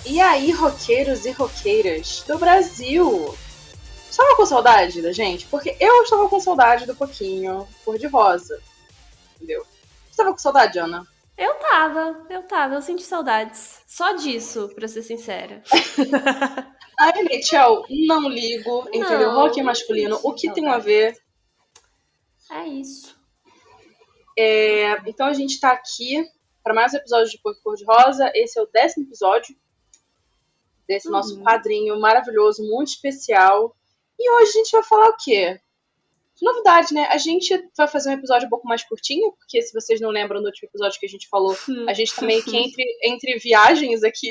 E aí, roqueiros e roqueiras do Brasil? Estava com saudade da gente? Porque eu estava com saudade do pouquinho cor-de-rosa, entendeu? Estava com saudade, Ana? Eu senti saudades. Só disso, pra ser sincera. A NHL, não ligo, entendeu? Rock Não masculino, o senti que tem a saudades. ver? É isso. Então a gente está aqui para mais um episódio de Cor-de-Rosa. Esse é o 10º episódio desse nosso Uhum. quadrinho maravilhoso, muito especial. E hoje a gente vai falar o quê? De novidade, né? A gente vai fazer um episódio um pouco mais curtinho, porque se vocês não lembram do último episódio que a gente falou, a gente tá meio que entre viagens aqui.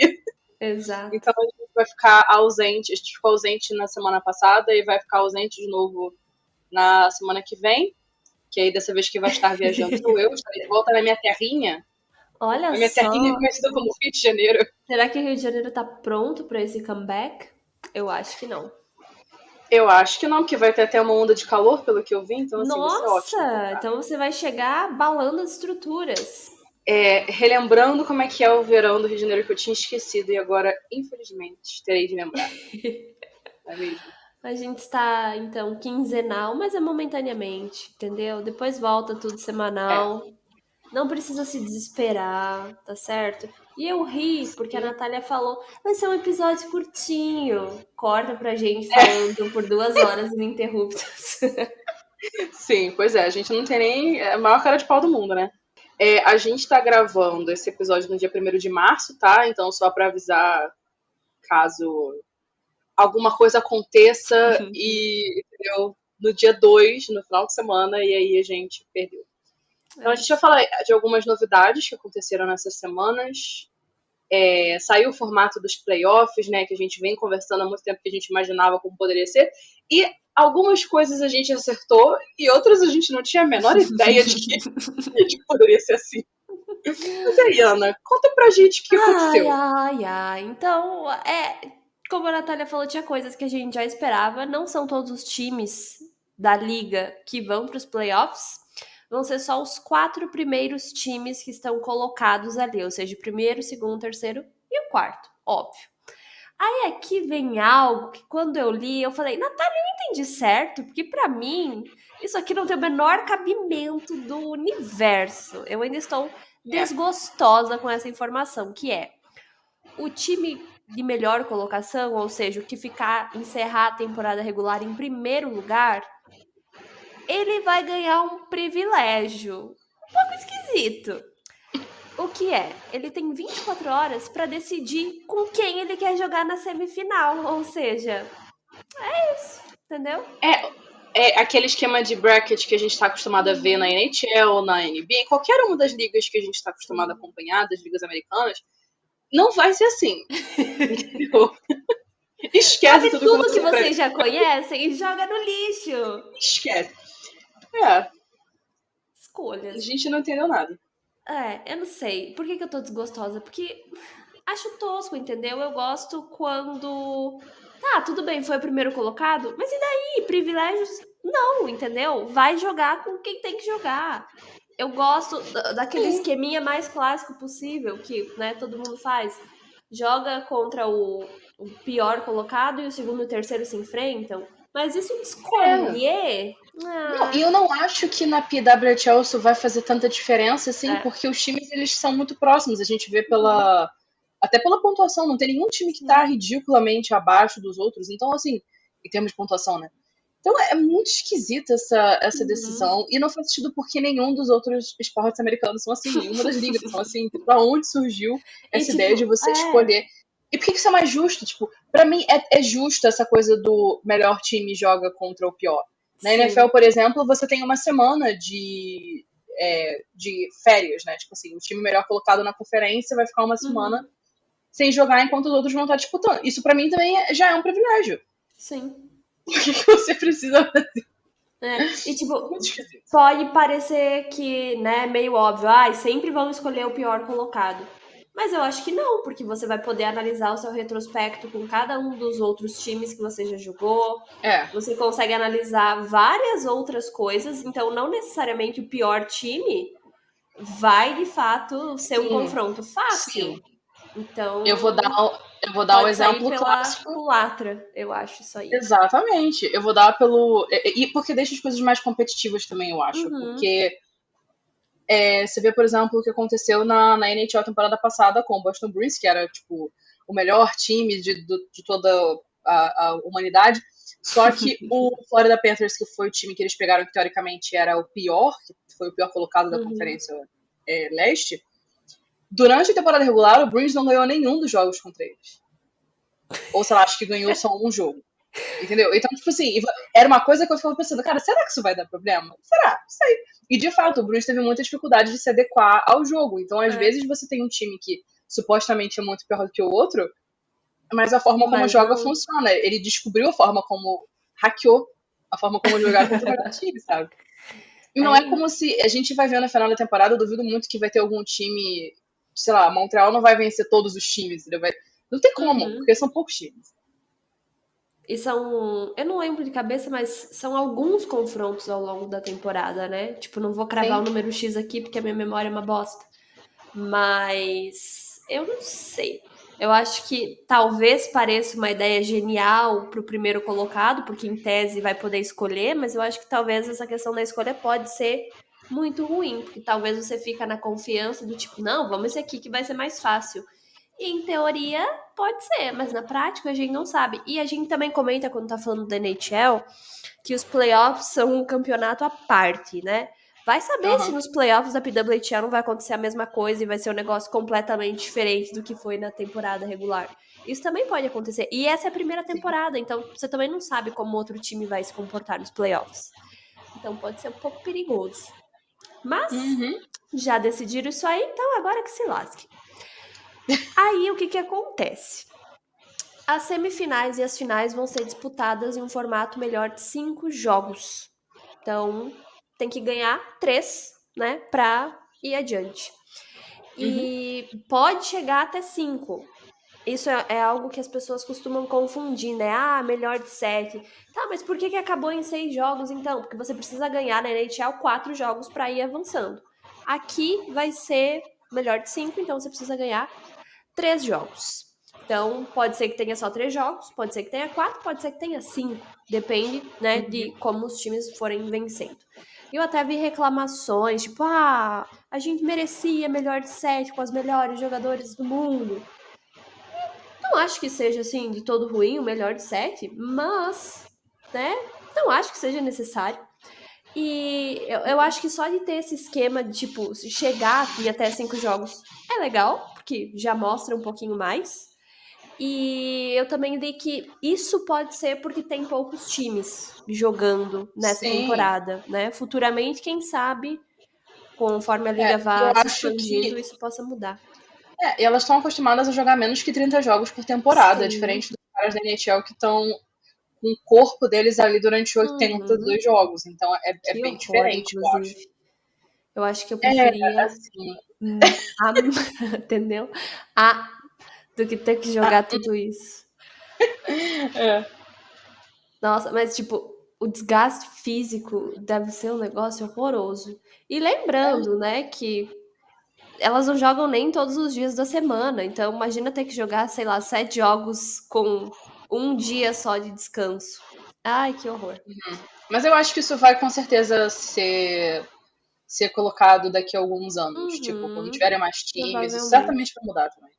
Exato. Então a gente vai ficar ausente. A gente ficou ausente na semana passada e vai ficar ausente de novo na semana que vem. Que aí dessa vez que vai estar viajando sou eu, estarei de volta na minha terrinha. Olha A minha terrinha só. conhecida como Rio de Janeiro. Será que o Rio de Janeiro tá pronto pra esse comeback? Eu acho que não. Eu acho que não, porque vai ter até uma onda de calor, pelo que eu vi, então assim, vai ser ótimo. Nossa! Então você vai chegar abalando as estruturas. Relembrando como é que é o verão do Rio de Janeiro que eu tinha esquecido e agora, infelizmente, terei de lembrar. Não é mesmo? A gente está, então, quinzenal, mas é momentaneamente, entendeu? Depois volta tudo É. semanal. Não precisa se desesperar, tá certo? E eu ri, porque a Sim. Natália falou, vai ser um episódio curtinho. Corta pra gente falando por 2 horas ininterruptas. Sim, pois é, a gente não tem nem a maior cara de pau do mundo, né? A gente tá gravando esse episódio no dia 1º de março, tá? Então, só pra avisar caso alguma coisa aconteça e, entendeu? No dia 2, no final de semana, e aí a gente perdeu. Então, a É gente vai isso. falar de algumas novidades que aconteceram nessas semanas. Saiu o formato dos playoffs, né? Que a gente vem conversando há muito tempo que a gente imaginava como poderia ser. E algumas coisas a gente acertou e outras a gente não tinha a menor ideia de que poderia ser assim. Mas aí, Ana, conta pra gente o que Ai, aconteceu. ai, ai. Então, como a Natália falou, tinha coisas que a gente já esperava. Não são todos os times da liga que vão para os playoffs. Vão ser só os 4 primeiros times que estão colocados ali, ou seja, o primeiro, o segundo, o terceiro e o quarto, óbvio. Aí aqui vem algo que quando eu li, eu falei, Natália, eu entendi certo, porque pra mim isso aqui não tem o menor cabimento do universo. Eu ainda estou É, desgostosa com essa informação, que é o time de melhor colocação, ou seja, o que encerrar a temporada regular em primeiro lugar, ele vai ganhar um privilégio. Um pouco esquisito. O que é? Ele tem 24 horas para decidir com quem ele quer jogar na semifinal. Ou seja, entendeu? aquele esquema de bracket que a gente está acostumado a ver na NHL, na NBA, qualquer uma das ligas que a gente está acostumado a Sim. acompanhar, das ligas americanas, não vai ser assim. Entendeu? Esquece Jogue tudo que tudo que você vocês já conhecem e joga no lixo. esquece. A Escolhas. gente não entendeu nada. Eu não sei. Por que eu tô desgostosa? Porque acho tosco, entendeu? Eu gosto quando. Tá, tudo bem, foi o primeiro colocado, mas e daí? Privilégios? Não, entendeu? Vai jogar com quem tem que jogar. Eu gosto daquele Sim. esqueminha mais clássico possível que, né, todo mundo faz. Joga contra o pior colocado e o segundo e o terceiro se enfrentam. Mas isso de É. escolher. Não, e Ah, eu não acho que na PWHL isso vai fazer tanta diferença, assim, é. porque os times eles são muito próximos. A gente vê Uhum, até pela pontuação, não tem nenhum time que tá sim. ridiculamente abaixo dos outros. Então, assim, em termos de pontuação, né? Então é muito esquisita essa Uhum. decisão. E não faz sentido porque nenhum dos outros esportes americanos são assim, nenhuma das ligas são assim. Pra onde surgiu E essa ideia de tipo, você escolher? E por que isso é mais justo? Tipo, pra mim é justo essa coisa do melhor time joga contra o pior. Na NFL, sim. por exemplo, você tem uma semana de férias, né? Tipo assim, o time melhor colocado na conferência vai ficar uma semana Uhum, sem jogar enquanto os outros vão estar disputando. Isso pra mim também já é um privilégio. sim. Por que você precisa? E tipo, Muito esquisito. pode parecer que, né, meio óbvio, sempre vão escolher o pior colocado. Mas eu acho que não, porque você vai poder analisar o seu retrospecto com cada um dos outros times que você já jogou. É, Você consegue analisar várias outras coisas, então não necessariamente o pior time vai de fato ser um sim, confronto sim. fácil. Eu vou dar, Então, Eu vou dar o Pode sair exemplo pela clássico. culatra, eu acho isso aí. Exatamente. Eu vou dar pelo. E porque deixa as coisas mais competitivas também, eu acho. Uhum, Porque você vê, por exemplo, o que aconteceu na NHL temporada passada com o Boston Bruins, que era, tipo, o melhor time de toda a humanidade. Só que o Florida Panthers, que foi o time que eles pegaram, que teoricamente era o pior, que foi o pior colocado da uhum. Conferência Leste, durante a temporada regular, o Bruins não ganhou nenhum dos jogos contra eles. Ou, sei lá, acho que ganhou só um jogo. Entendeu? Então, tipo assim, era uma coisa que eu ficava pensando, cara, será que isso vai dar problema? Será? Não sei. E de fato, o Bruins teve muita dificuldade de se adequar ao jogo. Então, às É, vezes, você tem um time que supostamente é muito pior do que o outro, mas a forma como mas joga não. funciona. Ele descobriu a forma como hackeou a forma como jogar contra o melhor time, sabe? E não É é isso. como se a gente vai ver no final da temporada, eu duvido muito que vai ter algum time, sei lá, Montreal não vai vencer todos os times, ele vai. Não tem como, Uhum. porque são poucos times. E são, eu não lembro de cabeça, mas são alguns confrontos ao longo da temporada, né? Tipo, não vou cravar Sim. o número X aqui porque a minha memória é uma bosta. Mas eu não sei. Eu acho que talvez pareça uma ideia genial para o primeiro colocado, porque em tese vai poder escolher, mas eu acho que talvez essa questão da escolha pode ser muito ruim, porque talvez você fica na confiança do tipo, não, vamos esse aqui que vai ser mais fácil. E em teoria pode ser, mas na prática a gente não sabe. E a gente também comenta quando tá falando da NHL que os playoffs são um campeonato à parte, né? Vai saber se Aham. nos playoffs da PWHL não vai acontecer a mesma coisa e vai ser um negócio completamente diferente do que foi na temporada regular. Isso também pode acontecer. E essa é a primeira Sim. temporada, então você também não sabe como outro time vai se comportar nos playoffs. Então pode ser um pouco perigoso. Mas Uhum. já decidiram isso aí, então agora que se lasque. Aí o que que acontece? As semifinais e as finais vão ser disputadas em um formato melhor de 5 jogos. Então, tem que ganhar 3, né, pra ir adiante. Uhum. E pode chegar até 5. Isso é algo que as pessoas costumam confundir, né? Ah, melhor de 7. Tá, mas por que acabou em 6 jogos, então? Porque você precisa ganhar na NHL 4 jogos para ir avançando. Aqui vai ser melhor de 5, então você precisa ganhar 3 jogos. Então, pode ser que tenha só 3 jogos, pode ser que tenha 4, pode ser que tenha 5. Depende, né, de como os times forem vencendo. Eu até vi reclamações, tipo, a gente merecia melhor de 7 com os melhores jogadores do mundo. Não acho que seja, assim, de todo ruim o melhor de 7, mas, né, não acho que seja necessário. E eu acho que só de ter esse esquema de, tipo, chegar e até 5 jogos é legal, porque já mostra um pouquinho mais. E eu também li que isso pode ser porque tem poucos times jogando nessa Sim. temporada, né? Futuramente, quem sabe, conforme a liga E eu vá se acho expandindo, que isso possa mudar. e elas estão acostumadas a jogar menos que 30 jogos por temporada, Sim. diferente dos caras da NHL que estão com o corpo deles ali durante 82 Uhum. jogos. Então é Que bem horror, diferente, eu acho. inclusive. Eu acho que eu É, preferia assim. a, entendeu? A do que ter que jogar tudo isso. É, Nossa, mas tipo, o desgaste físico deve ser um negócio horroroso. E lembrando, né, que elas não jogam nem todos os dias da semana. Então, imagina ter que jogar, sei lá, 7 jogos com um dia só de descanso. Ai, que horror. mas eu acho que isso vai com certeza ser colocado daqui a alguns anos. Tipo, quando Uhum, tiverem mais times, isso provavelmente. certamente vai mudar também.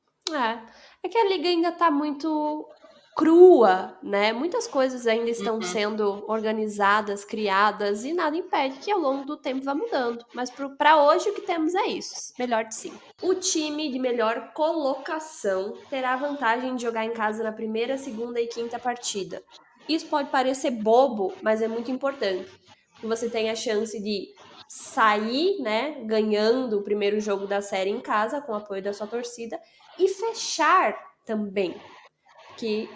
É que a liga ainda tá muito crua, né? Muitas coisas ainda estão Uhum. sendo organizadas, criadas, e nada impede que ao longo do tempo vá mudando. Mas para hoje o que temos é isso. Melhor de 5. O time de melhor colocação terá a vantagem de jogar em casa na primeira, segunda e quinta partida. Isso pode parecer bobo, mas é muito importante. Porque você tem a chance de sair, né, ganhando o primeiro jogo da série em casa, com o apoio da sua torcida, e fechar também. Que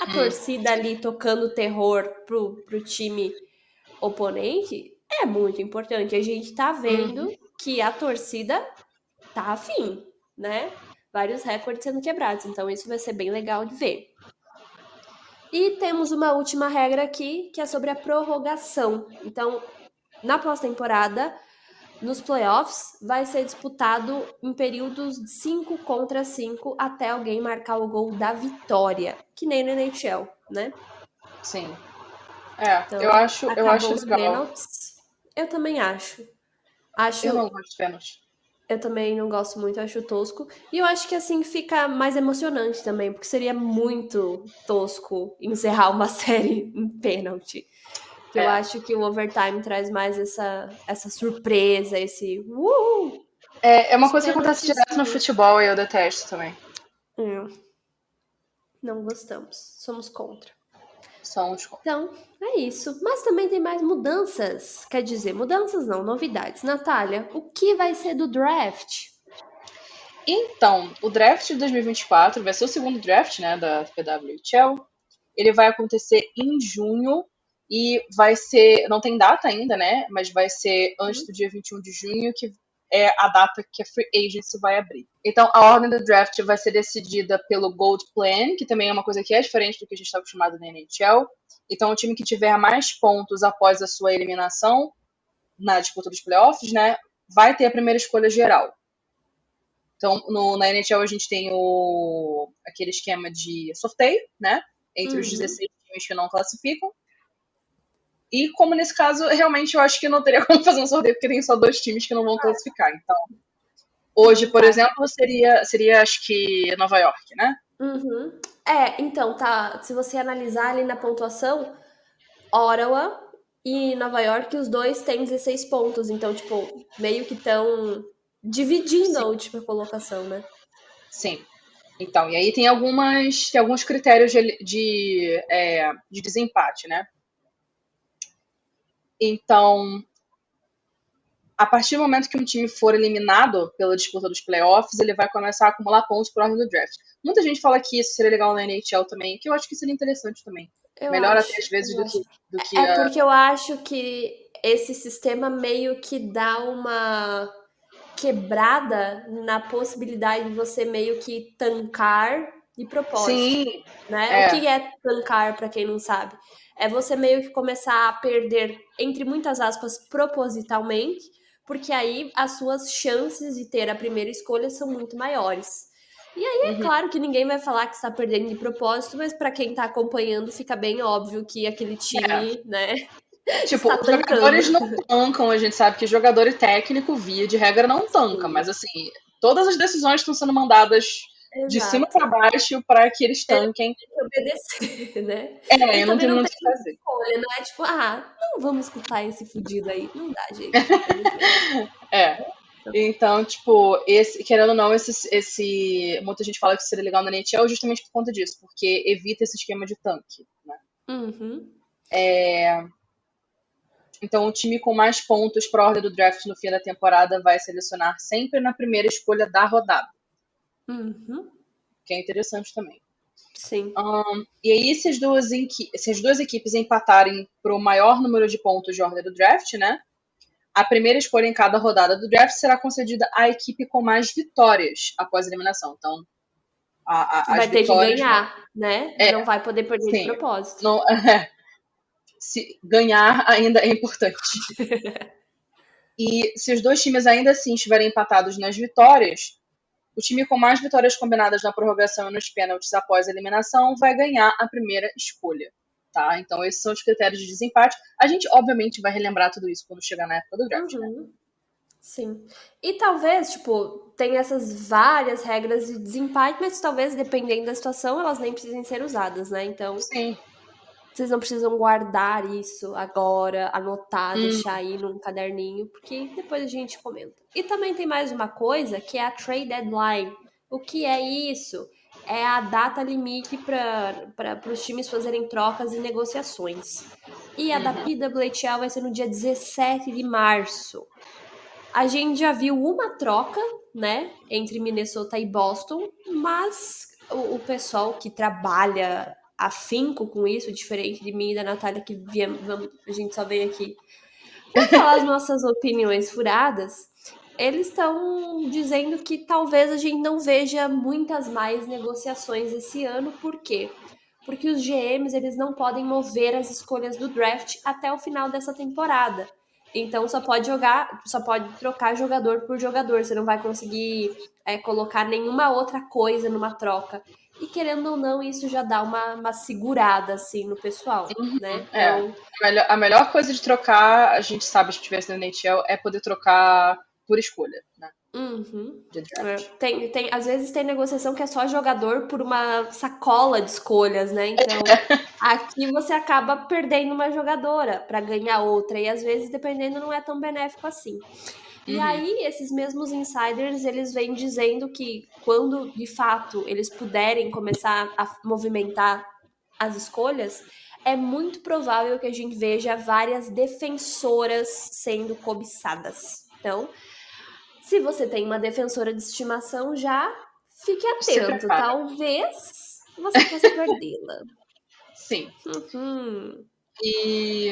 a Uhum. torcida ali tocando terror pro time oponente é muito importante. A gente tá Uhum. vendo que a torcida tá afim, né? Vários recordes sendo quebrados. Então, isso vai ser bem legal de ver. E temos uma última regra aqui, que é sobre a prorrogação. Então, na pós-temporada, nos playoffs vai ser disputado em períodos de 5 contra 5 até alguém marcar o gol da vitória, que nem no NHL, né? Sim. Então, Eu acabou acho os legal. pênaltis. Eu também acho. Eu não Acho, gosto de pênalti. eu também não gosto muito, acho tosco. E eu acho que assim fica mais emocionante também, porque seria muito tosco encerrar uma série em pênalti. Que eu É. acho que o overtime traz mais essa surpresa, esse É uma os coisa que acontece pênaltis. direto no futebol e eu detesto também. Não gostamos, somos contra. São os. Então, é isso. Mas também tem mais mudanças. Quer dizer, mudanças não, novidades. Natália, o que vai ser do draft? Então, o draft de 2024 vai ser o segundo draft, né, da PWHL. Ele vai acontecer em junho e vai ser, não tem data ainda, né, mas vai ser antes do dia 21 de junho, que é a data que a Free Agency vai abrir. Então, a ordem do draft vai ser decidida pelo Gold Plan, que também é uma coisa que é diferente do que a gente está acostumado na NHL. Então, o time que tiver mais pontos após a sua eliminação na disputa dos playoffs, né, vai ter a primeira escolha geral. Então, na NHL a gente tem aquele esquema de sorteio, né? Entre os 16 times que não classificam. E como nesse caso, realmente eu acho que não teria como fazer um sorteio, porque tem só 2 times que não vão classificar. Então, hoje, Não por vai. exemplo, seria acho que Nova York, né? Uhum. Então, tá. Se você analisar ali na pontuação, Ottawa e Nova York, os dois têm 16 pontos. Então, tipo, meio que estão dividindo a Sim, última colocação, né? sim. Então, e aí tem alguns critérios de desempate, né? Então, a partir do momento que um time for eliminado pela disputa dos playoffs, ele vai começar a acumular pontos por ordem do draft. Muita gente fala que isso seria legal na NHL também, que eu acho que seria interessante também. Eu Melhor até acho, às vezes eu do acho. que, do que É a. porque eu acho que esse sistema meio que dá uma quebrada na possibilidade de você meio que tancar de propósito, Sim, né? O é. que é tancar, para quem não sabe? É você meio que começar a perder, entre muitas aspas, propositalmente, porque aí as suas chances de ter a primeira escolha são muito maiores. E aí é Uhum. claro que ninguém vai falar que está perdendo de propósito, mas para quem está acompanhando fica bem óbvio que aquele time, né, Tipo, está os tancando. jogadores não tancam, a gente sabe que jogador e técnico, via de regra, não tanca, Sim, mas assim, todas as decisões estão sendo mandadas de cima exato. para baixo para que eles tanquem. Tem que obedecer, né? E Não também tem não muito tem o que fazer. escolha, não é tipo, não vamos escutar esse fudido aí. Não dá, gente, infelizmente. É. Então, tipo, querendo ou não, muita gente fala que seria legal na NHL justamente por conta disso, porque evita esse esquema de tanque, né? Uhum, Então, o time com mais pontos para a ordem do draft no fim da temporada vai selecionar sempre na primeira escolha da rodada, uhum, que é interessante também. sim. E aí, se as duas equipes empatarem para o maior número de pontos de ordem do draft, né? A primeira escolha em cada rodada do draft será concedida à equipe com mais vitórias após a eliminação. Então, as Vai ter que vitórias vão. ganhar, né? É, Não vai poder perder de sim. propósito. Não, se ganhar ainda é importante. E se os dois times ainda assim estiverem empatados nas vitórias, o time com mais vitórias combinadas na prorrogação e nos pênaltis após a eliminação vai ganhar a primeira escolha. Tá? Então, esses são os critérios de desempate. A gente, obviamente, vai relembrar tudo isso quando chegar na época do draft, né? Uhum, sim. E talvez, tipo, tem essas várias regras de desempate, mas talvez, dependendo da situação, elas nem precisem ser usadas, né? Então, Sim. vocês não precisam guardar isso agora, anotar, Hum, deixar aí num caderninho, porque depois a gente comenta. E também tem mais uma coisa que é a trade deadline. O que é isso? É a data limite para os times fazerem trocas e negociações. E a da PWHL vai ser no dia 17 de março. A gente já viu uma troca, né, entre Minnesota e Boston, mas o pessoal que trabalha afinco com isso, diferente de mim e da Natália, que a gente só veio aqui para falar as nossas opiniões furadas, eles estão dizendo que talvez a gente não veja muitas mais negociações esse ano, por quê? Porque os GMs eles não podem mover as escolhas do draft até o final dessa temporada. Então só pode trocar jogador por jogador. Você não vai conseguir colocar nenhuma outra coisa numa troca. E querendo ou não, isso já dá uma segurada, assim, no pessoal, né? É. Então, A melhor coisa de trocar, a gente sabe, se tivesse na NHL, é poder trocar por escolha, né? uhum. De draft. Às vezes tem negociação que é só jogador por uma sacola de escolhas, né? Então, aqui você acaba perdendo uma jogadora para ganhar outra. E às vezes, dependendo, não é tão benéfico assim. E Uhum. aí, esses mesmos insiders, eles vêm dizendo que quando, de fato, eles puderem começar a movimentar as escolhas, é muito provável que a gente veja várias defensoras sendo cobiçadas. Então, se você tem uma defensora de estimação, já fique Se atento. prepara. Talvez você possa perdê-la. Sim. Uhum. E,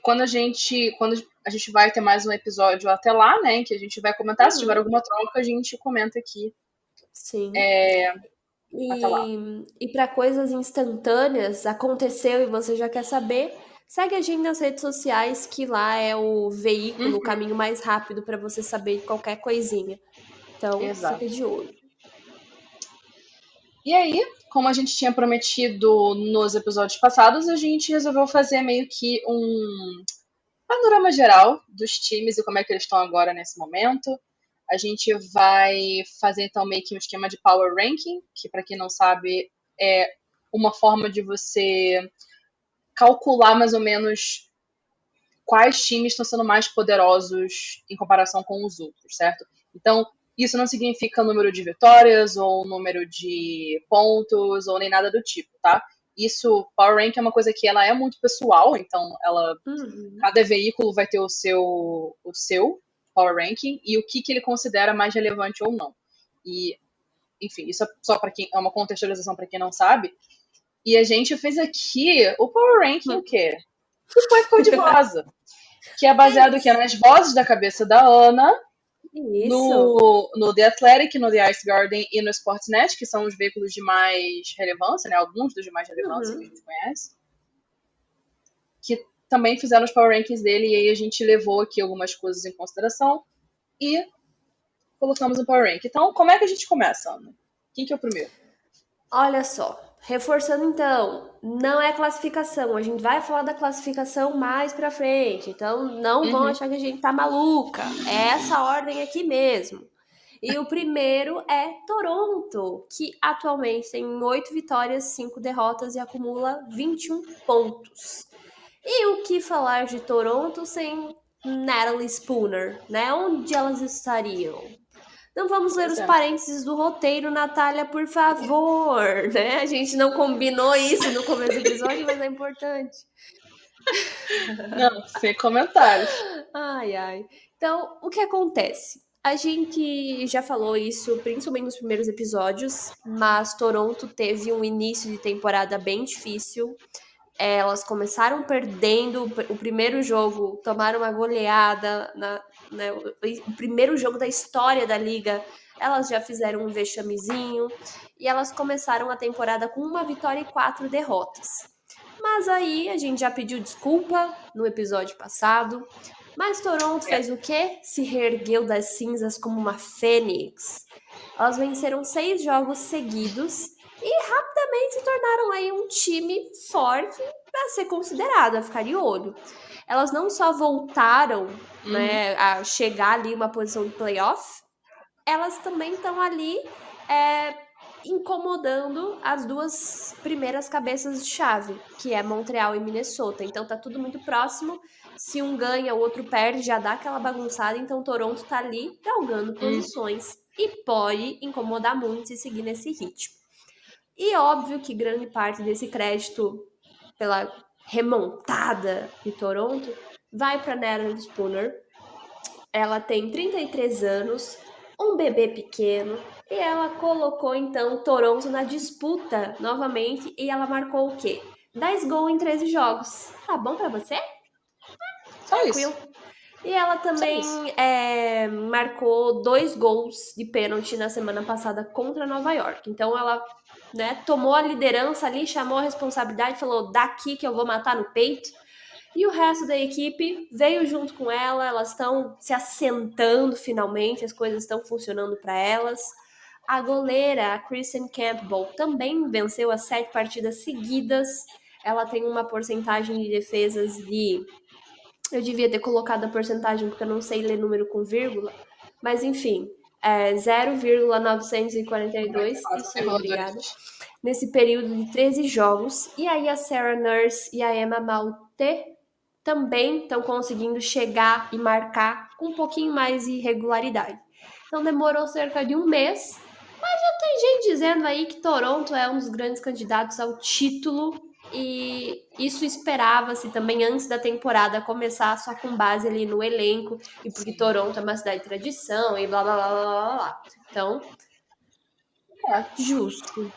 quando a gente vai ter mais um episódio até lá, né? Que a gente vai comentar. Se tiver Uhum. alguma troca, a gente comenta aqui Sim. até lá. E para coisas instantâneas, aconteceu e você já quer saber, segue a gente nas redes sociais, que lá é o veículo, o Uhum. caminho mais rápido para você saber qualquer coisinha. Então, fica Exato. de olho. E aí, como a gente tinha prometido nos episódios passados, a gente resolveu fazer meio que um panorama geral dos times e como é que eles estão agora nesse momento. A gente vai fazer então meio que um esquema de power ranking, que para quem não sabe é uma forma de você calcular mais ou menos quais times estão sendo mais poderosos em comparação com os outros, certo? Então, isso não significa número de vitórias ou número de pontos ou nem nada do tipo, tá? Isso, Power Rank é uma coisa que ela é muito pessoal, então Uhum. cada veículo vai ter o seu Power Ranking e o que ele considera mais relevante ou não. E, enfim, isso é só para quem é uma contextualização para quem não sabe. E a gente fez aqui o Power Ranking o quê? Que foi cor-de-rosa, que é baseado aqui nas vozes da cabeça da Ana, Isso. no The Athletic, no The Ice Garden e no Sportsnet, que são os veículos de mais relevância, né? Alguns dos de mais relevância que a Uhum. gente conhece, que também fizeram os Power Rankings dele, e aí a gente levou aqui algumas coisas em consideração e colocamos no Power Rank. Então, como é que a gente começa, Ana? Quem que é o primeiro? Olha só, reforçando então, não é classificação, a gente vai falar da classificação mais pra frente, então não vão Uhum. achar que a gente tá maluca, é essa ordem aqui mesmo. E o primeiro é Toronto, que atualmente tem 8 vitórias, 5 derrotas e acumula 21 pontos. E o que falar de Toronto sem Natalie Spooner, né? Onde elas estariam? Não vamos ler Pois os é. parênteses do roteiro, Natália, por favor, né? A gente não combinou isso no começo do episódio, mas é importante. Não, sem comentários. Ai, ai. Então, o que acontece? A gente já falou isso, principalmente nos primeiros episódios, mas Toronto teve um início de temporada bem difícil. Elas começaram perdendo o primeiro jogo, tomaram uma goleada, né, o primeiro jogo da história da liga. Elas já fizeram um vexamezinho e elas começaram a temporada com 1 vitória e 4 derrotas. Mas aí a gente já pediu desculpa no episódio passado. Mas Toronto É. fez o quê? Se reergueu das cinzas como uma fênix. Elas venceram 6 jogos seguidos e rapidamente se tornaram aí um time forte para ser considerado, a ficar de olho. Elas não só voltaram, Uhum. né, a chegar ali uma posição de playoff, elas também estão ali incomodando as duas primeiras cabeças de chave, que é Montreal e Minnesota. Então tá tudo muito próximo. Se um ganha, o outro perde, já dá aquela bagunçada. Então Toronto tá ali galgando Uhum. posições e pode incomodar muito se seguir nesse ritmo. E óbvio que grande parte desse crédito pela remontada de Toronto vai para Natalie Spooner. Ela tem 33 anos, um bebê pequeno, e ela colocou então Toronto na disputa novamente e ela marcou o quê? 10 gols em 13 jogos. Tá bom para você? Só isso. Tranquilo. E ela Só isso. também marcou 2 gols de pênalti na semana passada contra Nova York. Então ela, né, tomou a liderança ali, chamou a responsabilidade, falou: daqui que eu vou matar no peito. E o resto da equipe veio junto com ela, elas estão se assentando finalmente, as coisas estão funcionando para elas. A goleira, a Kristen Campbell, também venceu as 7 partidas seguidas. Ela tem uma porcentagem de defesas de... Eu devia ter colocado a porcentagem porque eu não sei ler número com vírgula. Mas enfim, 0,942. Isso aí, obrigada. Nesse período de 13 jogos. E aí a Sarah Nurse e a Emma Malte também estão conseguindo chegar e marcar com um pouquinho mais de regularidade. Então demorou cerca de um mês, mas já tem gente dizendo aí que Toronto é um dos grandes candidatos ao título, e isso esperava-se também antes da temporada começar, só com base ali no elenco, e porque Toronto é uma cidade de tradição e blá blá blá blá blá blá. Então, justo.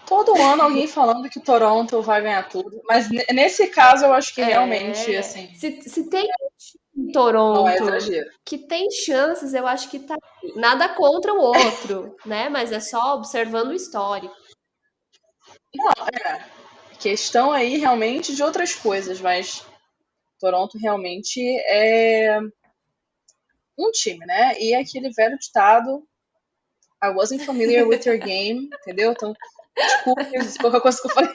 Todo ano alguém falando que o Toronto vai ganhar tudo. Mas nesse caso eu acho que realmente, assim, Se tem um não é Toronto exagero. que tem chances, eu acho que tá. Nada contra o outro, né? Mas é só observando o histórico. Questão aí realmente de outras coisas, mas Toronto realmente é um time, né? E é aquele velho ditado: I wasn't familiar with your game, entendeu? Então, desculpe se qualquer coisa que eu falei.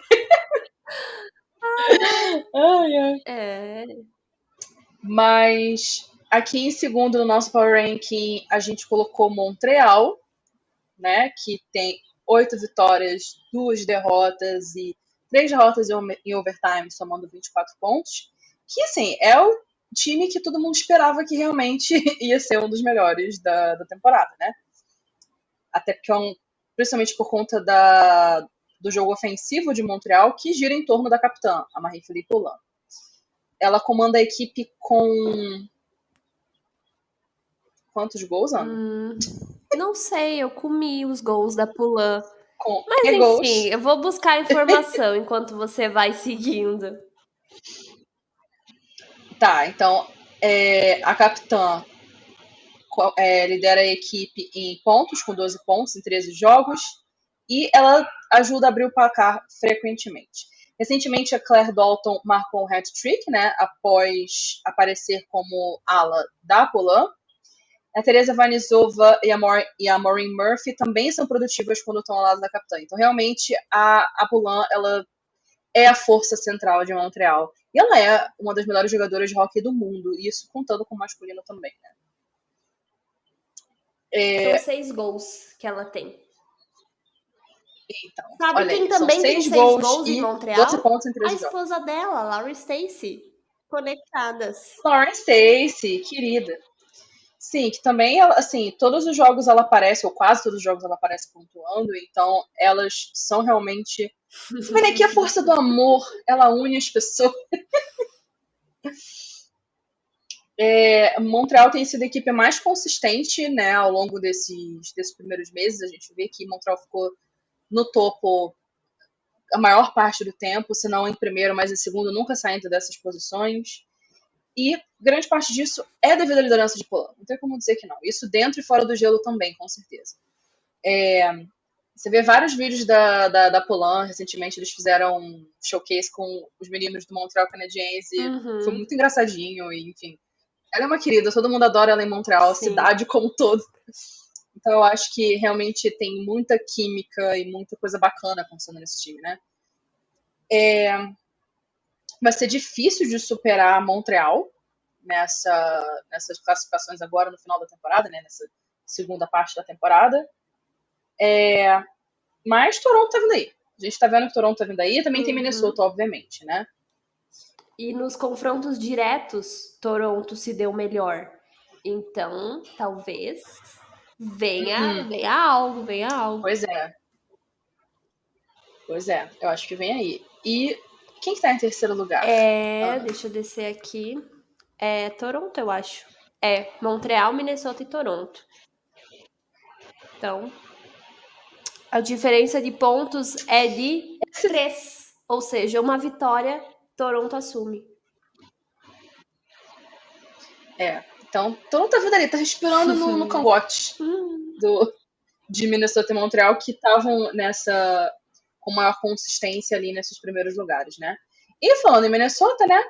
Ai, ai. É. Mas aqui em segundo no nosso Power Ranking, a gente colocou Montreal, né? Que tem 8 vitórias, 2 derrotas e 3 derrotas em overtime, somando 24 pontos. Que, assim, é o time que todo mundo esperava que realmente ia ser um dos melhores da temporada, né? Até porque principalmente por conta do jogo ofensivo de Montreal, que gira em torno da capitã, a Marie-Philippe Poulin. Ela comanda a equipe com quantos gols, Ana? Não sei, eu comi os gols da Pulan. Com Mas enfim, gols. eu vou buscar informação enquanto você vai seguindo. Tá, então a capitã lidera a equipe em pontos, com 12 pontos em 13 jogos, e ela ajuda a abrir o placar frequentemente. Recentemente, a Claire Dalton marcou um hat-trick, né, após aparecer como ala da Polan. A Teresa Vanizova e a Maureen Murphy também são produtivas quando estão ao lado da capitã. Então, realmente, a Polan, ela é a força central de Montreal. E ela é uma das melhores jogadoras de hockey do mundo, e isso contando com o masculino também, né? São 6 gols que ela tem. Então, Sabe olha quem aí, são também tem 6 6 gols gols em e 12 Montreal? pontos em A 13 jogos. esposa dela, Laurie Stacy. Conectadas. Lauren Stacy, querida. Sim, que também, assim, todos os jogos ela aparece, ou quase todos os jogos ela aparece pontuando, então elas são realmente. Olha aqui a força do amor, ela une as pessoas. Montreal tem sido a equipe mais consistente, né, ao longo desses primeiros meses. A gente vê que Montreal ficou no topo a maior parte do tempo, se não em primeiro, mas em segundo, nunca saindo dessas posições. E grande parte disso é devido à liderança de Polan. Não tem como dizer que não. Isso dentro e fora do gelo também, com certeza. Você vê vários vídeos da Polan. Recentemente eles fizeram um showcase com os meninos do Montreal Canadiens e foi muito engraçadinho. E, enfim, ela é uma querida. Todo mundo adora ela em Montreal, a cidade como um todo. Então eu acho que realmente tem muita química e muita coisa bacana acontecendo nesse time, né? Vai ser difícil de superar Montreal nessas classificações agora no final da temporada, né? Nessa segunda parte da temporada. Mas Toronto tá vindo aí. A gente tá vendo que Toronto tá vindo aí. Também tem Minnesota, obviamente, né? E nos confrontos diretos, Toronto se deu melhor. Então, talvez venha algo. Pois é. Eu acho que vem aí. E quem que tá em terceiro lugar? Deixa eu descer aqui. Toronto, eu acho. Montreal, Minnesota e Toronto. Então, a diferença de pontos é de 3. Ou seja, uma vitória, Toronto assume. Então Toronto tá vindo ali, tá respirando no cangote de Minnesota e Montreal, que estavam com maior consistência ali nesses primeiros lugares, né? E falando em Minnesota, né?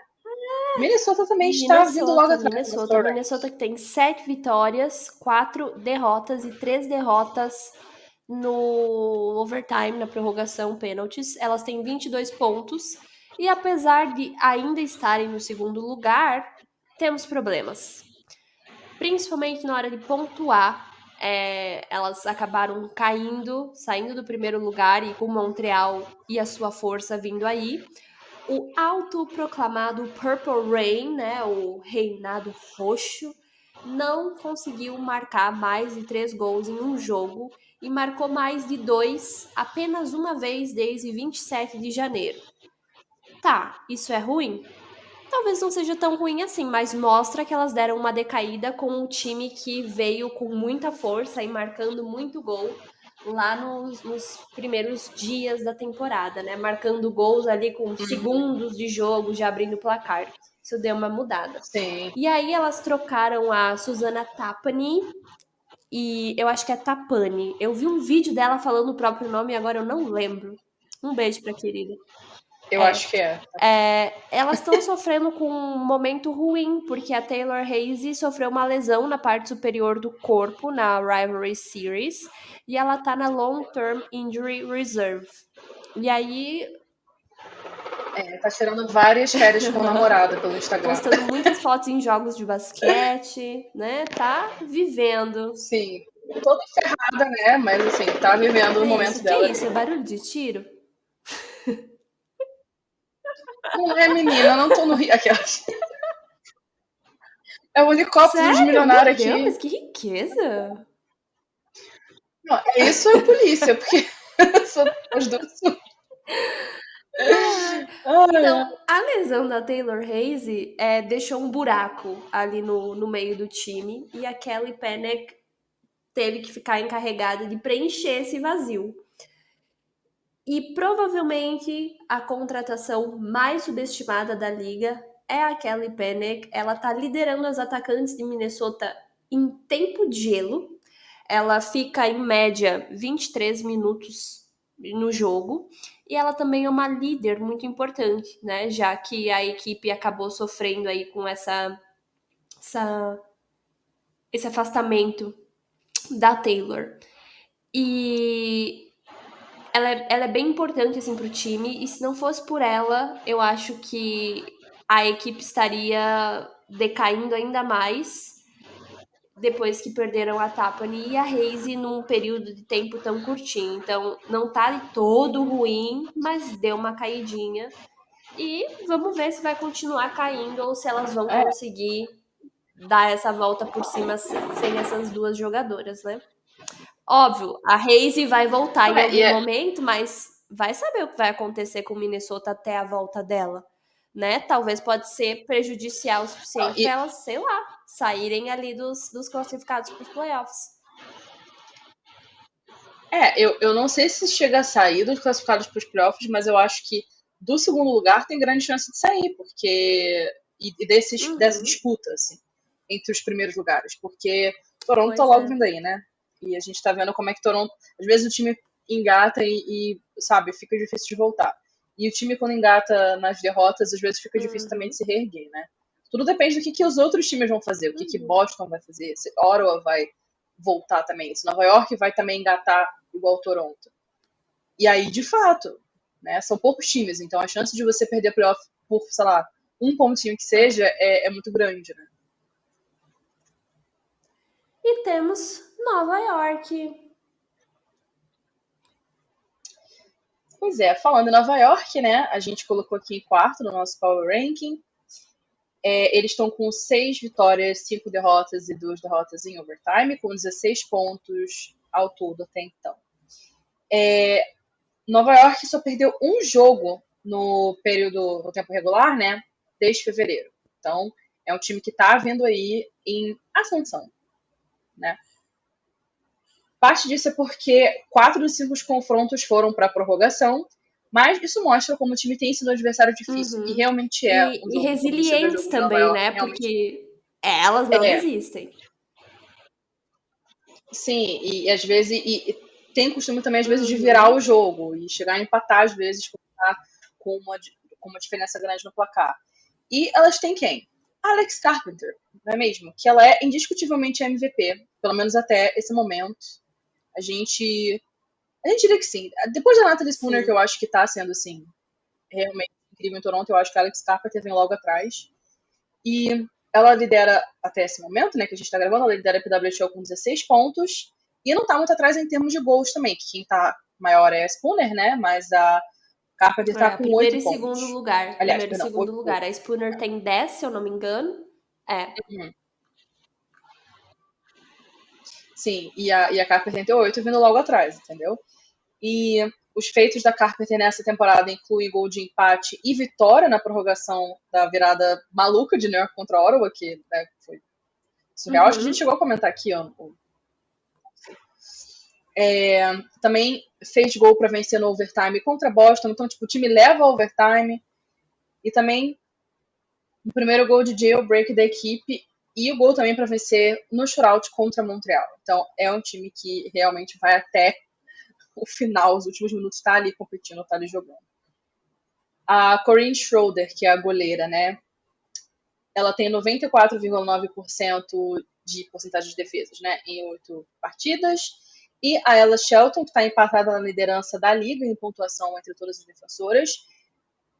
Minnesota também está vindo logo atrás. Minnesota que tem 7 vitórias, 4 derrotas e 3 derrotas no overtime, na prorrogação, pênaltis. Elas têm 22 pontos e apesar de ainda estarem no segundo lugar, temos problemas. Principalmente na hora de pontuar, elas acabaram saindo do primeiro lugar e com Montreal e a sua força vindo aí. O autoproclamado Purple Rain, né, o reinado roxo, não conseguiu marcar mais de 3 gols em um jogo e marcou mais de 2 apenas uma vez desde 27 de janeiro. Tá, isso é ruim? Talvez não seja tão ruim assim, mas mostra que elas deram uma decaída com um time que veio com muita força e marcando muito gol lá nos primeiros dias da temporada, né? Marcando gols ali com segundos de jogo, já abrindo o placar. Isso deu uma mudada. Sim. E aí elas trocaram a Susana Tapani e eu acho que é Tapani. Eu vi um vídeo dela falando o próprio nome e agora eu não lembro. Um beijo pra querida. Eu acho que é. Elas estão sofrendo com um momento ruim, porque a Taylor Hayes sofreu uma lesão na parte superior do corpo na Rivalry Series e ela tá na Long Term Injury Reserve. E aí. Tá tirando várias férias com o namorado pelo Instagram. Postando muitas fotos em jogos de basquete, né? Tá vivendo. Sim. Toda ferrada, né? Mas assim, tá vivendo o momento dela. Que isso? É barulho de tiro? Não é, menina, eu não tô no Rio. Aquelas. É o helicóptero dos milionários aqui. Meu Deus, mas que riqueza! Não, isso é polícia, porque as duas são. Então, a lesão da Taylor Hayes deixou um buraco ali no meio do time e a Kelly Pennock teve que ficar encarregada de preencher esse vazio. E provavelmente a contratação mais subestimada da liga é a Kelly Pennock. Ela tá liderando as atacantes de Minnesota em tempo de gelo. Ela fica em média 23 minutos no jogo. E ela também é uma líder muito importante, né? Já que a equipe acabou sofrendo aí com esse afastamento da Taylor. E ela é bem importante assim, pro time. E se não fosse por ela, eu acho que a equipe estaria decaindo ainda mais depois que perderam a Tapani e a Hayes num período de tempo tão curtinho. Então, não tá de todo ruim, mas deu uma caidinha. E vamos ver se vai continuar caindo ou se elas vão conseguir dar essa volta por cima sem essas duas jogadoras, né? Óbvio, a Hayes vai voltar em algum momento, mas vai saber o que vai acontecer com o Minnesota até a volta dela, né? Talvez pode ser prejudicial o suficiente para elas, sei lá, saírem ali dos classificados para os playoffs. Eu não sei se chega a sair dos classificados para os playoffs, mas eu acho que do segundo lugar tem grande chance de sair, porque dessa disputa, assim, entre os primeiros lugares, porque Toronto tá logo vindo aí, né? E a gente tá vendo como é que Toronto, às vezes o time engata e sabe, fica difícil de voltar. E o time quando engata nas derrotas, às vezes fica difícil também de se reerguer, né? Tudo depende do que os outros times vão fazer, o que Boston vai fazer, se Ottawa vai voltar também, se Nova York vai também engatar igual Toronto. E aí, de fato, né, são poucos times, então a chance de você perder playoff por, sei lá, um pontinho que seja é muito grande, né? E temos Nova York. Pois é, falando em Nova York, né, a gente colocou aqui em quarto no nosso Power Ranking. Eles estão com 6 vitórias, 5 derrotas e 2 derrotas em overtime, com 16 pontos ao todo até então. Nova York só perdeu um jogo no tempo regular, né, desde fevereiro. Então, é um time que está vindo aí em ascensão, né? Parte disso é porque 4 dos 5 confrontos foram para prorrogação, mas isso mostra como o time tem sido um adversário difícil. E realmente é um jogo. E resilientes também, York, né? Realmente... Porque elas não desistem. Sim, e às vezes tem costume também, às vezes, de virar o jogo e chegar a empatar, às vezes, com uma diferença grande no placar. E elas têm quem? Alex Carpenter, não é mesmo? Que ela é indiscutivelmente a MVP, pelo menos até esse momento. A gente diria que sim. Depois da Natalie Spooner, que eu acho que tá sendo, assim, realmente incrível em Toronto, eu acho que a Alex Carpenter vem logo atrás. E ela lidera, até esse momento, né, que a gente tá gravando, ela lidera a PWHL com 16 pontos. E não tá muito atrás em termos de gols também, que quem tá maior é a Spooner, né, mas a Carpenter tá com 8 primeiro e pontos. segundo lugar. Aliás, Primeiro e perdão, segundo 8 lugar. A gols. Spooner tem 10, se eu não me engano. Uhum. Sim, e a Carpenter tem 8 vindo logo atrás, entendeu? E os feitos da Carpenter nessa temporada incluem gol de empate e vitória na prorrogação da virada maluca de New York contra a Ottawa, que, né, foi surreal. Acho que a gente chegou a comentar aqui, ó. Também fez gol para vencer no overtime contra Boston, então tipo, o time leva ao overtime. E também o primeiro gol de jailbreak da equipe e o gol também para vencer no shootout contra Montreal. Então é um time que realmente vai até o final, os últimos minutos, tá ali competindo, tá ali jogando. A Corinne Schroeder, que é a goleira, né? Ela tem 94,9% de porcentagem de defesas, né? Em 8 partidas. E a Ella Shelton, que está empatada na liderança da liga em pontuação entre todas as defensoras,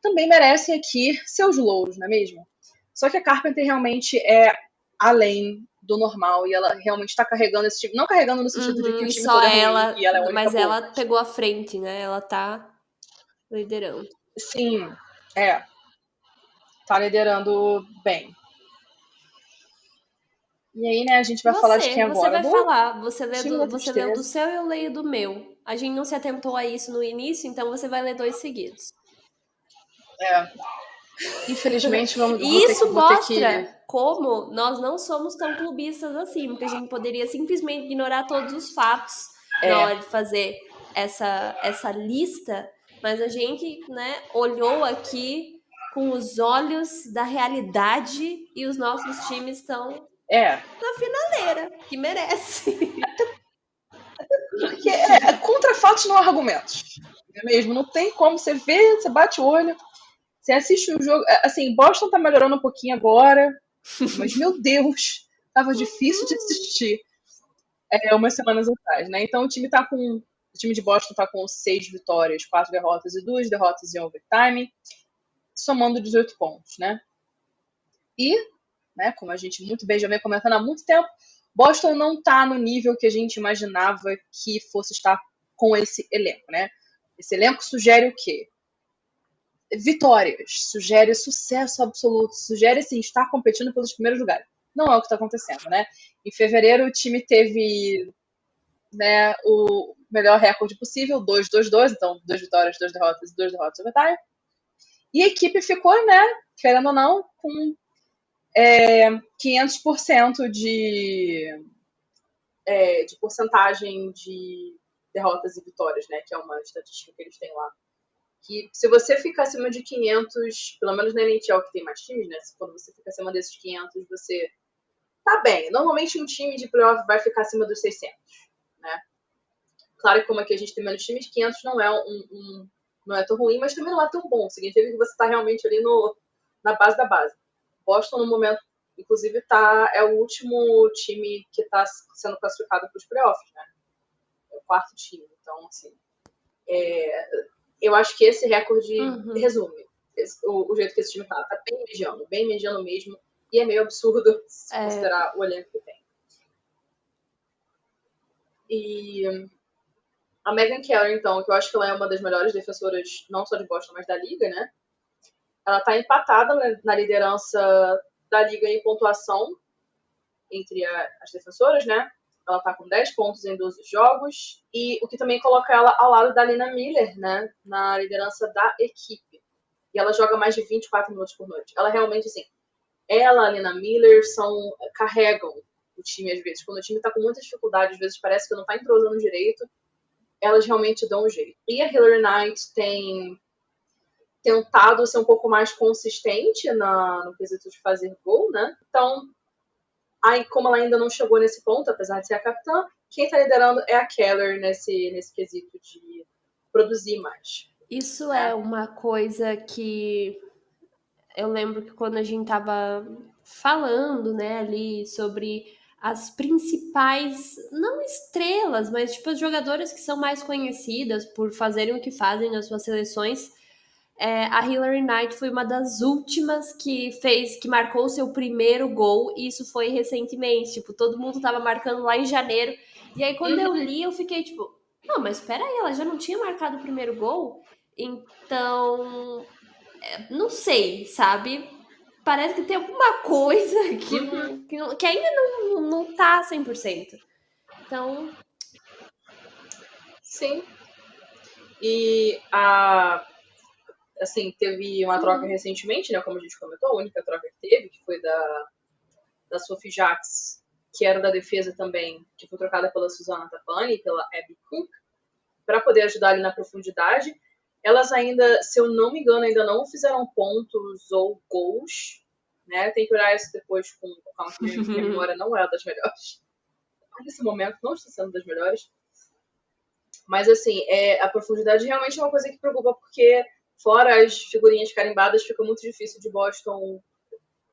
também merecem aqui seus louros, não é mesmo? Só que a Carpenter realmente é além do normal e ela realmente está carregando esse time. Não carregando no sentido de que o E time só todo é ruim ela, e ela é a única mas boa. ela pegou a frente, né? Ela tá liderando. Sim, tá liderando bem. E aí, né, a gente vai falar de quem Você agora? vai Do falar, time da você leu do tristeza. seu e eu leio do meu. A gente não se atentou a isso no início, então você vai ler 2 seguidos. Infelizmente, E isso vou ter que. mostra como nós não somos tão clubistas assim, porque a gente poderia simplesmente ignorar todos os fatos na É, hora de fazer essa lista, mas a gente, né, olhou aqui com os olhos da realidade e os nossos times estão é. na finaleira, que merece. Porque contra fatos não há argumentos. Não é mesmo? Não tem como você ver, você bate o olho, você assiste o jogo. Assim, Boston tá melhorando um pouquinho agora, mas meu Deus, tava difícil de assistir umas semanas atrás, né? Então o time tá com. O time de Boston tá com 6 vitórias, 4 derrotas e 2 derrotas em overtime, somando 18 pontos, né? E, né, como a gente muito bem já vem comentando há muito tempo, Boston não está no nível que a gente imaginava que fosse estar com esse elenco, né? Esse elenco sugere o quê? Vitórias, sugere sucesso absoluto, sugere assim, estar competindo pelos primeiros lugares. Não é o que está acontecendo, né? Em fevereiro o time teve, né, o melhor recorde possível, 2-2-2, então 2 vitórias, 2 derrotas, 2 derrotas overtime. E a equipe ficou, né, querendo ou não, com 500% de porcentagem de derrotas e vitórias, né? Que é uma estatística que eles têm lá. Que se você fica acima de 500, pelo menos na NHL que tem mais times, né? Quando você fica acima desses 500, você tá bem. Normalmente um time de playoff vai ficar acima dos 600, né? Claro que como aqui a gente tem menos times, 500 não é não é tão ruim, mas também não é tão bom. Significa que você tá realmente ali na base da base. Boston, no momento, inclusive, é o último time que está sendo classificado para os playoffs, né? É o quarto time. Então, assim, eu acho que esse recorde resume o jeito que esse time tá. Tá bem mediano mesmo. E é meio absurdo se considerar o elenco que tem. E a Megan Keller, então, que eu acho que ela é uma das melhores defensoras, não só de Boston, mas da liga, né? Ela tá empatada na liderança da liga em pontuação entre as defensoras, né? Ela tá com 10 pontos em 12 jogos, e o que também coloca ela ao lado da Lina Miller, né? Na liderança da equipe. E ela joga mais de 24 minutos por noite. Ela realmente, assim, ela, a Lina Miller, carregam o time às vezes. Quando o time tá com muita dificuldade, às vezes parece que não tá entrosando direito, elas realmente dão um jeito. E a Hilary Knight tem tentado ser um pouco mais consistente no quesito de fazer gol, né? Então, aí, como ela ainda não chegou nesse ponto, apesar de ser a capitã, quem está liderando é a Keller nesse quesito de produzir mais. Isso é uma coisa que eu lembro que quando a gente tava falando, né, ali sobre as principais, não estrelas, mas tipo as jogadoras que são mais conhecidas por fazerem o que fazem nas suas seleções, a Hilary Knight foi uma das últimas que marcou o seu primeiro gol, e isso foi recentemente, tipo, todo mundo tava marcando lá em janeiro, e aí quando eu li, eu fiquei tipo, não, mas espera aí, ela já não tinha marcado o primeiro gol? Então, não sei, sabe? Parece que tem alguma coisa que ainda não tá 100%. Então, Sim. E assim, teve uma troca recentemente, né? Como a gente comentou, a única troca que teve, que foi da Sophie Jacques, que era da defesa também, que foi trocada pela Suzana Tapani e pela Abby Cook, para poder ajudar ali na profundidade. Elas ainda, se eu não me engano, ainda não fizeram pontos ou gols, né? Tem que olhar isso depois com calma, que minha memória não é das melhores. Nesse momento não está sendo das melhores. Mas, assim, a profundidade realmente é uma coisa que preocupa, porque fora as figurinhas carimbadas, fica muito difícil de Boston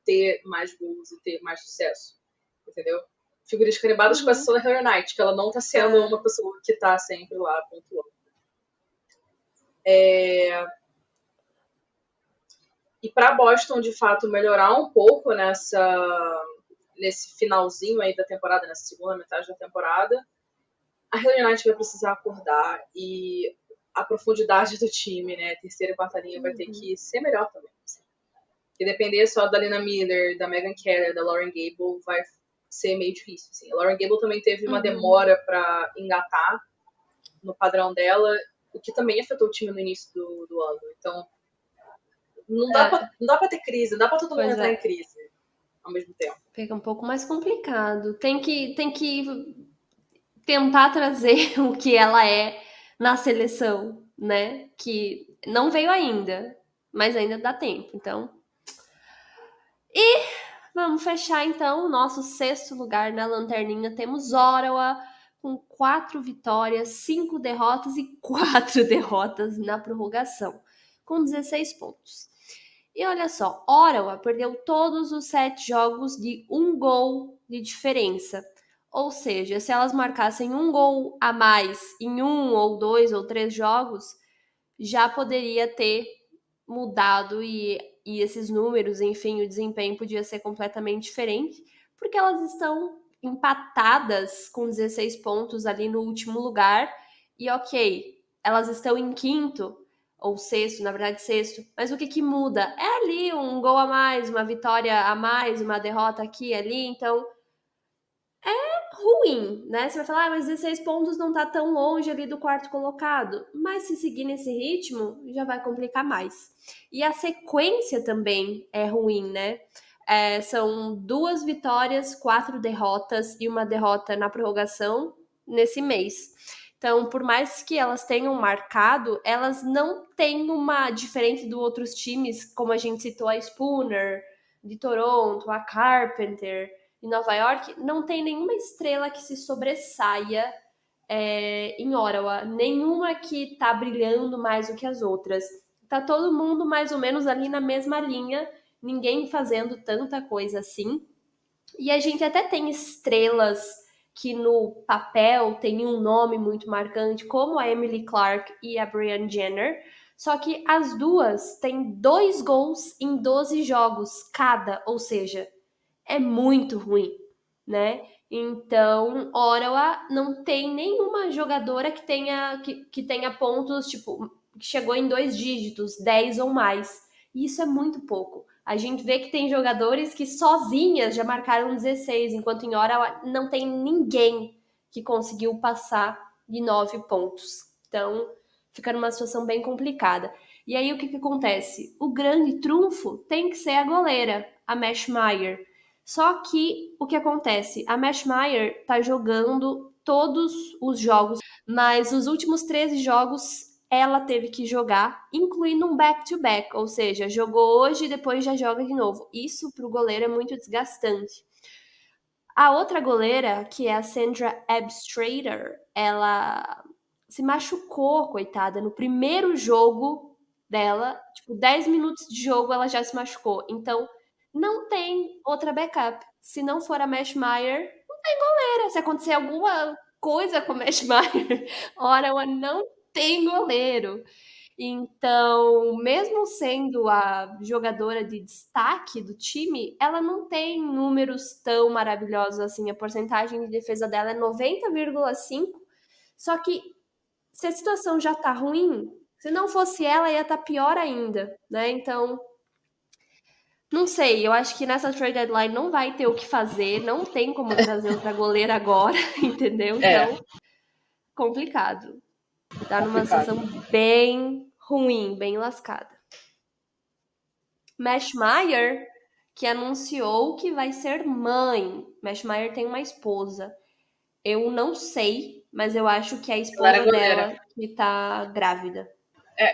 ter mais gols e ter mais sucesso. Entendeu? Figurinhas carimbadas com a exceção da Heather Knight, que ela não tá sendo uma pessoa que tá sempre lá pontuando. E para Boston, de fato, melhorar um pouco nesse finalzinho aí da temporada, nessa segunda metade da temporada, a Heather Knight vai precisar acordar e a profundidade do time, né? A terceira e quarta linha vai ter que ser melhor também. Assim. E depender só da Lena Miller, da Megan Keller, da Lauren Gable, vai ser meio difícil. Assim. A Lauren Gable também teve uma demora para engatar no padrão dela, o que também afetou o time no início do ano. Então, não dá pra ter crise, não dá pra todo mundo entrar em crise ao mesmo tempo. Fica um pouco mais complicado. Tem que tentar trazer o que ela é na seleção, né? Que não veio ainda, mas ainda dá tempo. Então, vamos fechar então o nosso sexto lugar na lanterninha. Temos Ottawa com 4 vitórias, 5 derrotas e 4 derrotas na prorrogação, com 16 pontos. E olha só, Ottawa perdeu todos os 7 jogos de 1 gol de diferença. Ou seja, se elas marcassem 1 gol a mais em 1 ou 2 ou 3 jogos, já poderia ter mudado e esses números, enfim, o desempenho podia ser completamente diferente, porque elas estão empatadas com 16 pontos ali no último lugar, e ok, elas estão em quinto, ou sexto, na verdade sexto, mas o que muda? É ali um gol a mais, uma vitória a mais, uma derrota aqui e ali, então ruim, né? Você vai falar, mas 16 pontos não tá tão longe ali do quarto colocado. Mas se seguir nesse ritmo, já vai complicar mais. E a sequência também é ruim, né? São 2 vitórias, 4 derrotas e uma derrota na prorrogação nesse mês. Então, por mais que elas tenham marcado, elas não têm uma diferente dos outros times, como a gente citou a Spooner de Toronto, a Carpenter em Nova York, não tem nenhuma estrela que se sobressaia em Ottawa, nenhuma que tá brilhando mais do que as outras. Tá todo mundo mais ou menos ali na mesma linha, ninguém fazendo tanta coisa assim. E a gente até tem estrelas que no papel tem um nome muito marcante, como a Emily Clark e a Brianne Jenner, só que as duas têm 2 gols em 12 jogos cada, ou seja, é muito ruim, né? Então, Ottawa não tem nenhuma jogadora que tenha pontos, tipo, que chegou em 2 dígitos, 10 ou mais. E isso é muito pouco. A gente vê que tem jogadores que sozinhas já marcaram 16, enquanto em Ottawa não tem ninguém que conseguiu passar de 9 pontos. Então, fica numa situação bem complicada. E aí, o que acontece? O grande trunfo tem que ser a goleira, a Mesh Meyer. Só que o que acontece? A Mesh Meyer tá jogando todos os jogos, mas os últimos 13 jogos ela teve que jogar, incluindo um back-to-back, ou seja, jogou hoje e depois já joga de novo. Isso pro goleiro é muito desgastante. A outra goleira, que é a Sandra Abstrater, ela se machucou, coitada, no primeiro jogo dela, tipo, 10 minutos de jogo ela já se machucou. Então, não tem outra backup. Se não for a Mesh Meyer, não tem goleira. Se acontecer alguma coisa com a Mesh Meyer, Ottawa não tem goleiro. Então, mesmo sendo a jogadora de destaque do time, ela não tem números tão maravilhosos assim. A porcentagem de defesa dela é 90,5. Só que se a situação já tá ruim, se não fosse ela, ia estar pior ainda, né? Então, não sei, eu acho que nessa trade deadline não vai ter o que fazer, não tem como trazer outra goleira agora, entendeu? Então, complicado. Tá numa situação bem ruim, bem lascada. Mesh Meyer, que anunciou que vai ser mãe. Mesh Meyer tem uma esposa. Eu não sei, mas eu acho que é a esposa dela que tá grávida.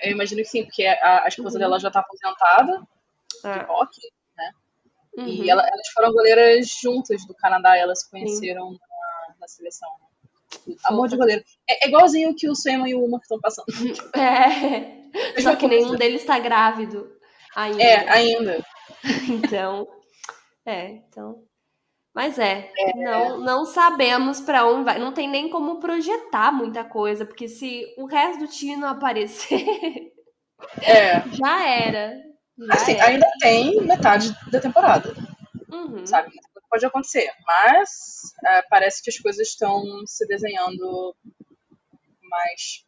Eu imagino que sim, porque a esposa dela já tá aposentada de hockey, né? E elas foram goleiras juntas do Canadá, elas se conheceram na seleção. Amor de goleiro. É igualzinho que o Swayman e o Uma estão passando. Só que nenhum deles tá grávido ainda. Ainda. Então, mas não sabemos para onde vai. Não tem nem como projetar muita coisa, porque se o resto do time não aparecer, já era. Ainda tem metade da temporada. Sabe? Pode acontecer. Mas parece que as coisas estão se desenhando mais,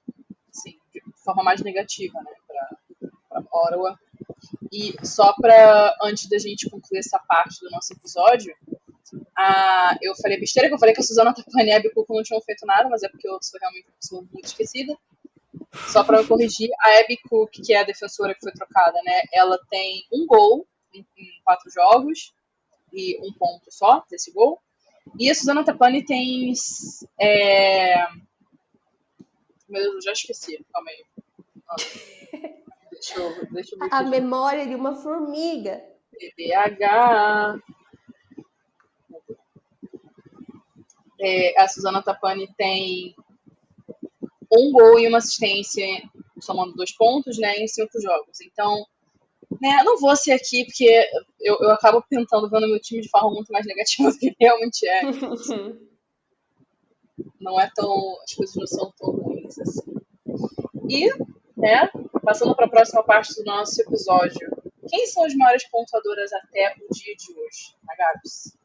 assim, de forma mais negativa, né? Pra Ottawa. E só para antes da gente concluir essa parte do nosso episódio, eu falei besteira, que eu falei que a Suzana Tapani e a Abby Cook não tinham feito nada, mas é porque eu sou realmente uma pessoa muito esquecida. Só para corrigir, a Abby Cook, que é a defensora que foi trocada, né? Ela tem um gol em 4 jogos e 1 ponto só desse gol. E a Suzana Tapani tem... Meu Deus, eu já esqueci. Calma aí. Deixa eu ver. A memória de uma formiga. TDAH. A Suzana Tapani tem 1 gol e 1 assistência, somando 2 pontos, né, em 5 jogos. Então, né, não vou ser aqui, porque eu acabo pintando, vendo meu time de forma muito mais negativa do que realmente é. Não é tão... As coisas não são tão ruins assim. E, né, passando para a próxima parte do nosso episódio. Quem são as maiores pontuadoras até o dia de hoje, Gabs?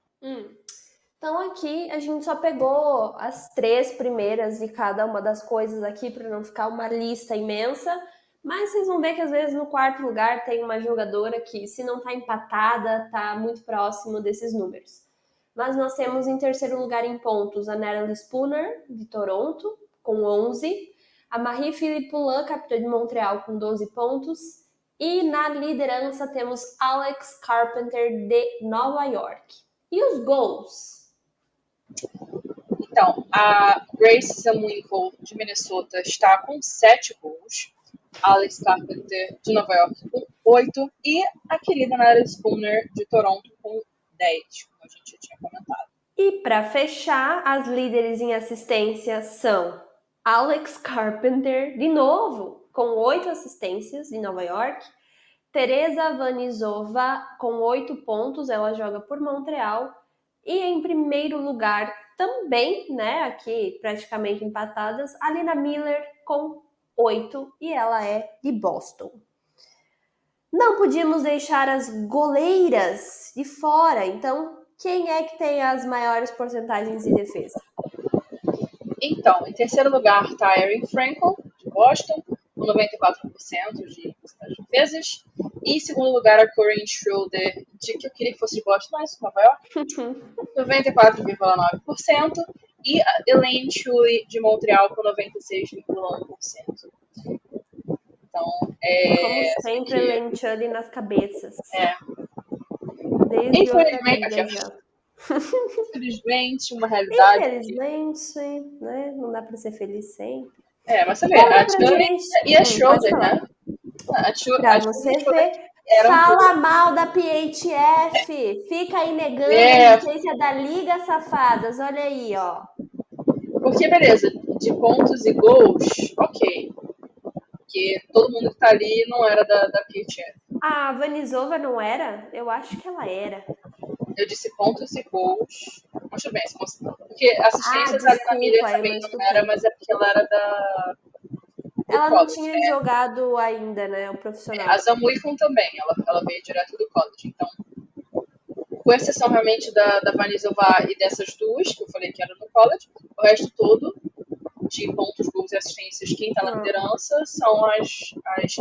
Então aqui a gente só pegou as 3 primeiras de cada uma das coisas aqui para não ficar uma lista imensa, mas vocês vão ver que às vezes no 4º lugar tem uma jogadora que, se não tá empatada, tá muito próximo desses números. Mas nós temos em 3º lugar em pontos a Natalie Spooner, de Toronto, com 11, a Marie-Philippe Poulin, capitã de Montreal, com 12 pontos, e na liderança temos Alex Carpenter, de Nova York. E os gols? Então, a Grace Zamuinkle, de Minnesota, está com 7 gols. Alex Carpenter, de Nova York, com 8. E a querida Natalie Spooner, de Toronto, com 10, como a gente já tinha comentado. E para fechar, as líderes em assistência são Alex Carpenter, de novo, com 8 assistências, de Nova York. Teresa Vanizova, com 8 pontos, ela joga por Montreal. E em primeiro lugar, também, né, aqui praticamente empatadas, a Lina Miller com 8, e ela é de Boston. Não podíamos deixar as goleiras de fora, então quem é que tem as maiores porcentagens de defesa? Então, em terceiro lugar está a Erin Frankel, de Boston, com 94% de defesas. E em segundo lugar, a Corinne Schroeder, que eu queria que fosse de Boston, mas Nova York, 94,9%. E a Elaine Chuli, de Montreal, com 96,1%. Então, como sempre, Elaine Chuli nas cabeças. Desde infelizmente, uma realidade. Infelizmente, né? Não dá pra ser feliz sempre. Mas você vê, a Chuli e a Schroeder, né? Pra você ver, fala mal da PHF, fica aí negando a existência da Liga Safadas, olha aí, ó. Porque, beleza, de pontos e gols, ok. porque todo mundo que tá ali não era da PHF. A Vanisova não era? Eu acho que ela era. Eu disse pontos e gols. Mas tudo bem, porque assistências ali na milha Desculpa, eu também não não era, escutei. mas é porque ela era do Ela não college, tinha né? jogado ainda, né, o A profissional. Zamuicon também, ela veio direto do college. Então, com exceção realmente da Vanisova e dessas duas, que eu falei que era no college, o resto todo de pontos, gols e assistências, quem tá na liderança são as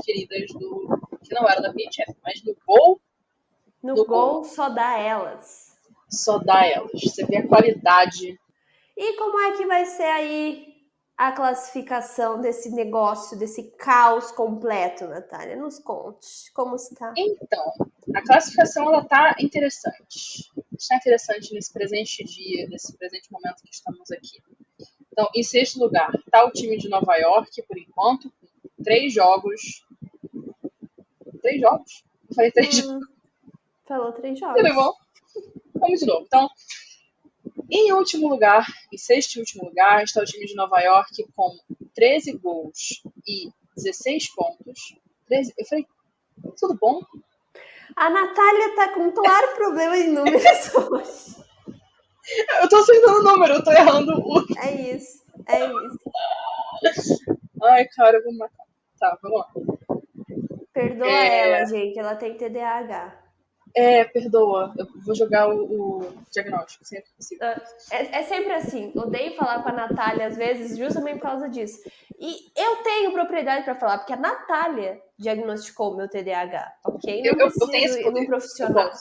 queridas que não eram da PHF, mas no gol, No gol só dá elas. só dá elas. Você vê a qualidade. E como é que vai ser aí a classificação desse negócio, desse caos completo, Natália? Nos conte. Como está? Então, a classificação ela tá interessante. Está interessante nesse presente dia, nesse presente momento que estamos aqui. Então, em sexto lugar, está o time de Nova York, por enquanto, com 3 jogos. 3 jogos? Eu falei 3 jogos. Falou 3 Tudo jogos. bom? Vamos de novo. Então, em último lugar, em sexto e último lugar, está o time de Nova York com 13 gols e 16 pontos. 13, eu falei, tudo bom? A Natália tá com um claro problema de números hoje. Eu tô acertando o número, eu tô errando o. É isso, é isso. Ai, cara, eu vou matar. Tá, vamos lá. Perdoa ela, gente, ela tem TDAH. Perdoa, eu vou jogar o diagnóstico sempre possível. É sempre assim. Odeio falar com a Natália às vezes, justamente por causa disso. E eu tenho propriedade para falar, porque a Natália diagnosticou meu TDAH, ok? Não Eu tenho preciso esse ir num poder. profissional,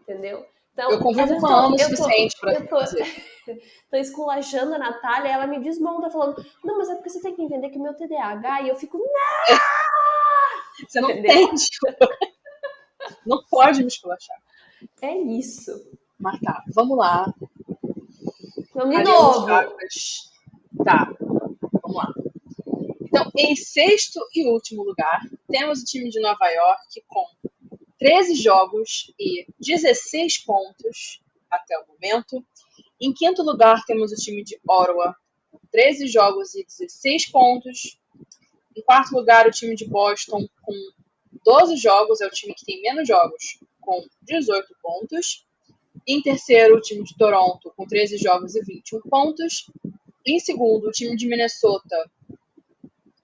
entendeu? Então, Eu convivo às vezes com ela o suficiente pra eu tô, dizer. tô esculachando a Natália, ela me desmonta falando, não, mas é porque você tem que entender que o meu TDAH, e eu fico, não! Você não Entendeu? entende. Não pode me esculachar. É isso. Mas tá, vamos lá. Vamos de Alinhando novo. chakras. Tá, vamos lá. Então, em sexto e último lugar, temos o time de Nova York com 13 jogos e 16 pontos até o momento. Em quinto lugar, temos o time de Ottawa, 13 jogos e 16 pontos. Em quarto lugar, o time de Boston com 12 jogos, é o time que tem menos jogos, com 18 pontos. Em terceiro, o time de Toronto, com 13 jogos e 21 pontos. Em segundo, o time de Minnesota,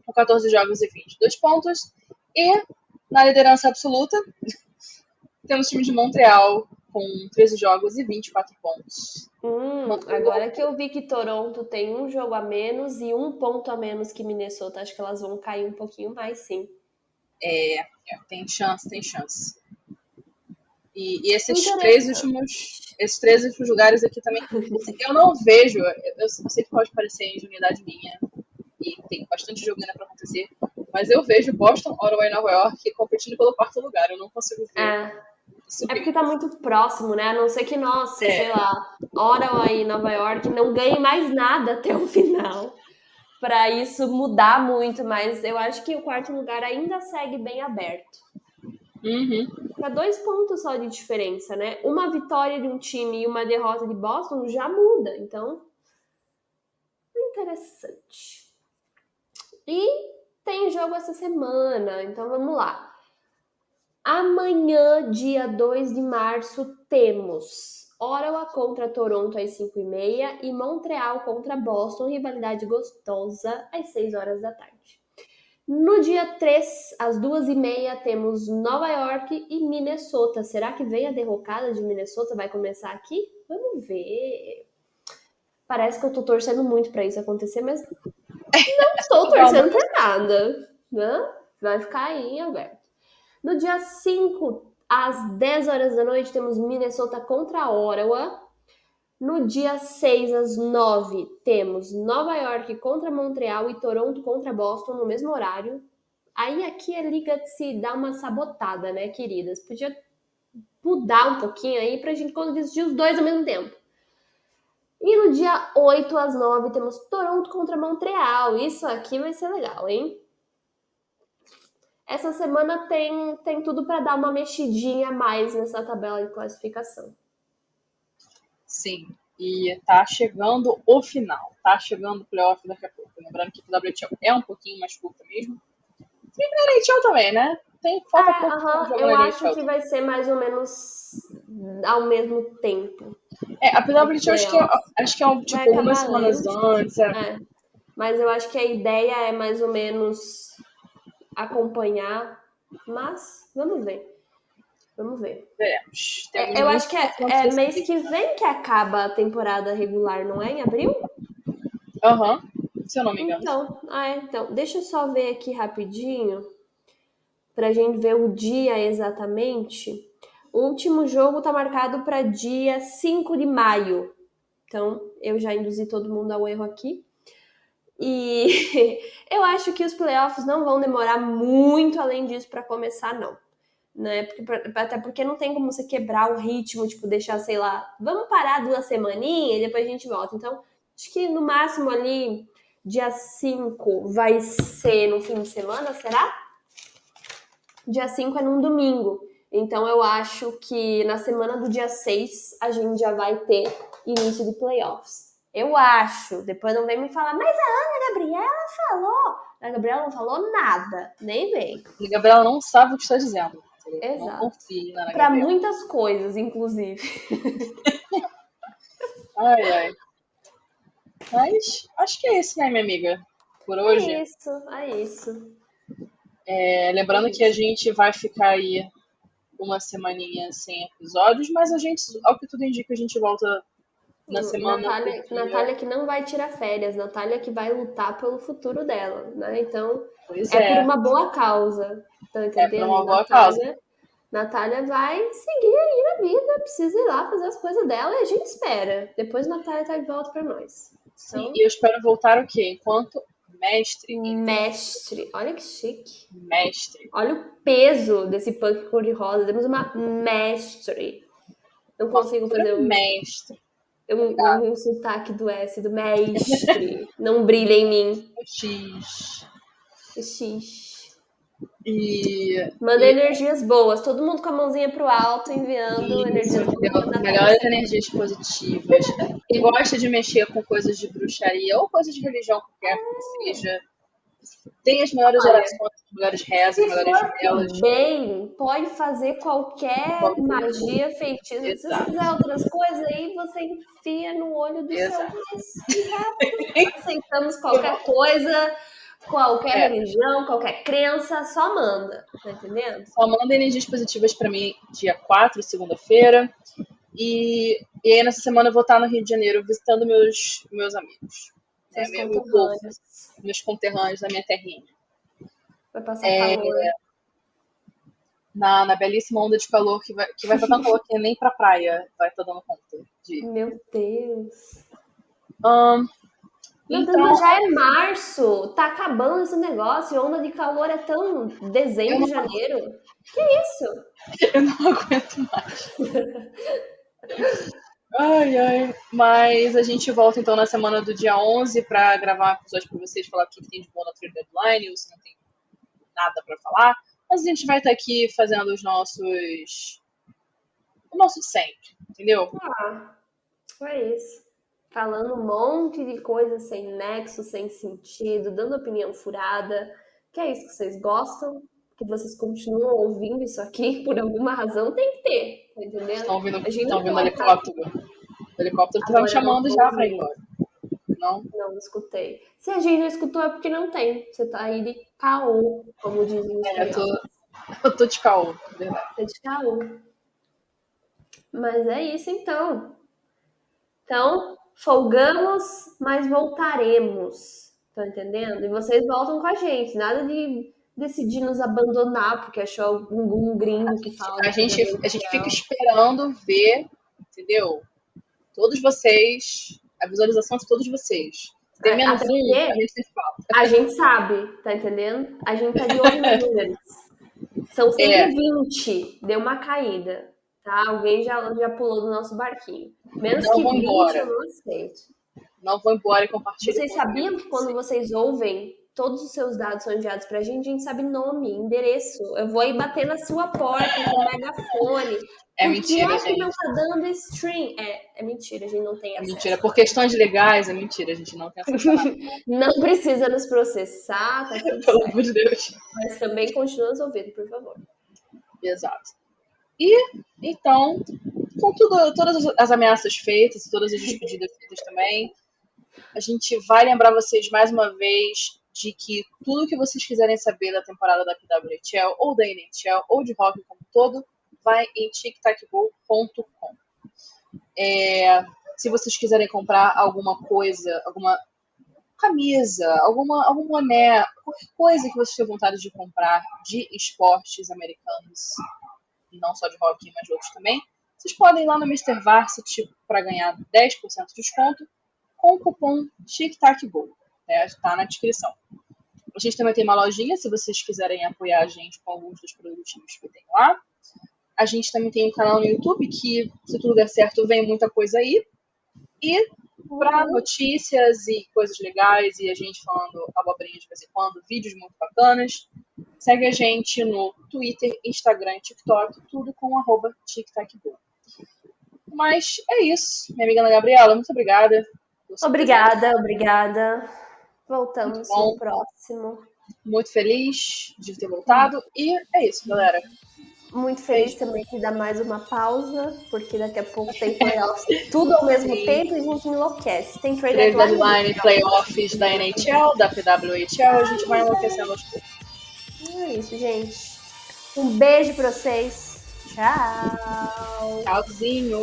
com 14 jogos e 22 pontos. E na liderança absoluta, temos o time de Montreal, com 13 jogos e 24 pontos. Agora que eu vi que Toronto tem um jogo a menos e um ponto a menos que Minnesota, acho que elas vão cair um pouquinho mais, sim. Tem chance, tem chance. E esses Interessante. três últimos lugares aqui também, assim, eu não vejo, eu sei que pode parecer ingenuidade minha, e tem bastante jogo ainda pra acontecer, mas eu vejo Boston, Ottawa e Nova York competindo pelo quarto lugar, eu não consigo ver É porque tá muito próximo, né? A não ser que, nossa, sei lá, Ottawa e Nova York não ganhem mais nada até o final para isso mudar muito, mas eu acho que o quarto lugar ainda segue bem aberto. Para 2 pontos só de diferença, né? Uma vitória de um time e uma derrota de Boston já muda, então interessante. E tem jogo essa semana, então vamos lá. Amanhã, dia 2 de março, temos Ottawa contra Toronto às 5h30 e Montreal contra Boston, rivalidade gostosa, às 6 horas da tarde. No dia 3, às 2h30, temos Nova York e Minnesota. Será que vem a derrocada de Minnesota? Vai começar aqui? Vamos ver. Parece que eu tô torcendo muito para isso acontecer, mas não estou torcendo por nada, né? Vai ficar aí em aberto. No dia 5, às 10 horas da noite, temos Minnesota contra Ottawa. No dia 6, às 9, temos Nova York contra Montreal e Toronto contra Boston no mesmo horário. Aí aqui a liga se dá uma sabotada, né, queridas? Podia mudar um pouquinho aí pra gente conseguir os dois ao mesmo tempo. E no dia 8, às 9, temos Toronto contra Montreal. Isso aqui vai ser legal, hein? Essa semana tem tudo para dar uma mexidinha a mais nessa tabela de classificação. Sim, e tá chegando o final, tá chegando o playoff daqui a pouco. Lembrando que o WTO é um pouquinho mais curto mesmo, NHL também, né? Falta pouco pra jogo eu na acho NHL. que vai ser mais ou menos ao mesmo tempo. Apesar do NHL, acho que é tipo umas acabar semanas antes. Mas eu acho que a ideia é mais ou menos acompanhar. Mas vamos ver. Vamos ver. Veremos. Eu acho que é mês que vem que acaba a temporada regular, não é? Em abril? Aham, se eu não me engano. Então, deixa eu só ver aqui rapidinho, pra gente ver o dia exatamente. O último jogo tá marcado para dia 5 de maio. Então, eu já induzi todo mundo ao erro aqui. E eu acho que os playoffs não vão demorar muito além disso para começar, não. Né? Até porque não tem como você quebrar o ritmo, tipo, deixar, sei lá, vamos parar 2 semaninhas e depois a gente volta. Então, acho que no máximo ali, dia 5 vai ser no fim de semana, será? Dia 5 é num domingo. Então, eu acho que na semana do dia 6 a gente já vai ter início de playoffs. Eu acho. Depois não vem me falar, mas a Ana Gabriela falou. A Gabriela não falou nada, nem vem. A Gabriela não sabe o que está dizendo. Exato. Não confie na Ana Pra Gabriela. muitas coisas, inclusive. Ai. Mas acho que é isso, né, minha amiga? Por hoje. É isso. Lembrando que a gente vai ficar aí uma semaninha sem episódios, mas a gente, ao que tudo indica, a gente volta na semana. Natália que não vai tirar férias, Natália que vai lutar pelo futuro dela, né? Então, Pois por uma boa causa, tá entendendo? por uma boa causa. Natália vai seguir aí na vida, precisa ir lá fazer as coisas dela e a gente espera. Depois Natália tá de volta pra nós. Sim, então, e eu espero voltar o quê? Enquanto mestre. Mestre, olha que chique. Mestre. Olha o peso desse punk cor-de-rosa. Temos uma mestre. Não consigo fazer mestre. Um sotaque do S, do mestre. Não brilha em mim. O X. Manda energias boas. Todo mundo com a mãozinha pro alto, enviando energias boas. Melhores energias positivas. Quem gosta de mexer com coisas de bruxaria ou coisas de religião qualquer que seja, tem as melhores orações, as melhores rezas, as melhores velas. Bem, pode fazer qualquer magia, feitiço. Se você fizer outras coisas, aí você enfia no olho do seu aceitamos qualquer coisa, qualquer religião, qualquer crença, só manda, tá entendendo? Só manda energias positivas pra mim dia 4, segunda-feira. E aí nessa semana eu vou estar no Rio de Janeiro visitando meus amigos. Meu povo, meus conterrâneos da minha terrinha. Vai passar calor. Na belíssima onda de calor que vai estar tão calor que nem pra praia vai estar dando conta de. Meu Deus. Meu Deus, mas já é março, tá acabando esse negócio, onda de calor é tão dezembro, janeiro. Que isso? Eu não aguento mais. Ai. Mas a gente volta então na semana do dia 11 pra gravar um episódio pra vocês, falar o que tem de bom na Trade Deadline, ou se não tem nada pra falar. Mas a gente vai estar aqui fazendo o nosso sempre, entendeu? É isso. Falando um monte de coisa sem nexo, sem sentido, dando opinião furada. Que é isso que vocês gostam? Que vocês continuam ouvindo isso aqui por alguma razão? Tem que ter, tá entendendo? Estão ouvindo o helicóptero. O helicóptero tá me chamando já pra ir embora. Não escutei. Se a gente não escutou é porque não tem. Você tá aí de caô, como dizem os eu tô de caô, verdade. Tô de caô. Mas é isso então. Então, folgamos, mas voltaremos. Tá entendendo? E vocês voltam com a gente. Nada de decidir nos abandonar porque achou algum gringo que fala. A gente fica esperando ver, entendeu? Todos vocês, a visualização de todos vocês. Tem menos um, a gente tem falta. A gente sabe, tá entendendo? A gente tá de olho nos números. São sempre 20, deu uma caída, tá? Alguém já pulou do nosso barquinho. Menos não que vou 20 embora. eu não aceito. Não vou embora e compartilho. Vocês sabiam que quando vocês ouvem todos os seus dados são enviados pra gente sabe nome, endereço. Eu vou ir bater na sua porta com megafone. É Por mentira, que gente. não tá dando stream? É mentira, a gente não tem É acesso. mentira. Por questões legais, é mentira. A gente não tem acesso a nada. Não precisa nos processar, tá tudo Pelo certo. amor de Deus. Mas também continua nos ouvindo, por favor. Exato. E, então, com todas as ameaças feitas e todas as despedidas feitas também, a gente vai lembrar vocês mais uma vez de que tudo que vocês quiserem saber da temporada da PWHL ou da NHL ou de hockey como um todo, vai em tictacgo.com. Se vocês quiserem comprar alguma coisa, alguma camisa, algum boné, qualquer coisa que vocês tenham vontade de comprar de esportes americanos, não só de hockey, mas de outros também, vocês podem ir lá no Mr. Varsity para ganhar 10% de desconto com o cupom TICTACGO. Está na descrição. A gente também tem uma lojinha, se vocês quiserem apoiar a gente com alguns dos produtinhos que tem lá. A gente também tem um canal no YouTube que, se tudo der certo, vem muita coisa aí. E para notícias e coisas legais e a gente falando abobrinha de vez em quando, vídeos muito bacanas, segue a gente no Twitter, Instagram e TikTok, tudo com @TicTacGo. Mas é isso, minha amiga Ana Gabriela, muito obrigada. Obrigada. Voltamos no próximo. Muito feliz de ter voltado. E é isso, galera. Muito feliz também que dá mais uma pausa, porque daqui a pouco tem playoffs tudo ao mesmo tempo e a gente enlouquece. Tem trade deadline, playoffs da NHL, da PWHL, a gente vai enlouquecendo aos poucos. É isso, gente. Um beijo pra vocês. Tchau. Tchauzinho.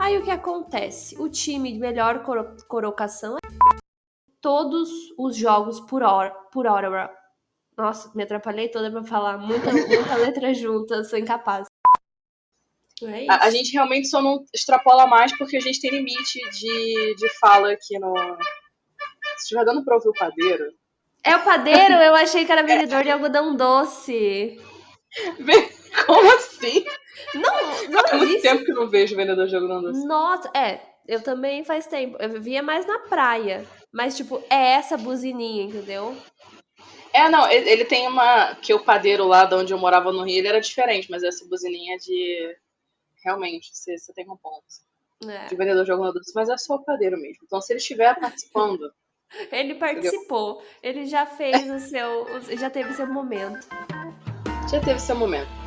Aí o que acontece? O time de melhor colocação é todos os jogos por hora. Nossa, me atrapalhei toda pra falar muita letra junta, sou incapaz. É isso. A gente realmente só não extrapola mais porque a gente tem limite de fala aqui no... Se estiver dando pra ouvir o padeiro... É o padeiro? Eu achei que era vendedor de algodão doce. Como assim? Não Há muito tempo que eu não vejo vendedor de algodão doce. Nossa, eu também faz tempo. Eu via mais na praia. Mas, tipo, é essa buzininha, entendeu? Não, ele tem uma... Que o padeiro lá de onde eu morava no Rio, ele era diferente, mas essa buzininha de... Realmente, você tem um ponto. De vendedor de algodão doce, mas é só o padeiro mesmo. Então, se ele estiver participando... Ele participou. Entendeu? Ele já fez já teve seu momento. Já teve seu momento.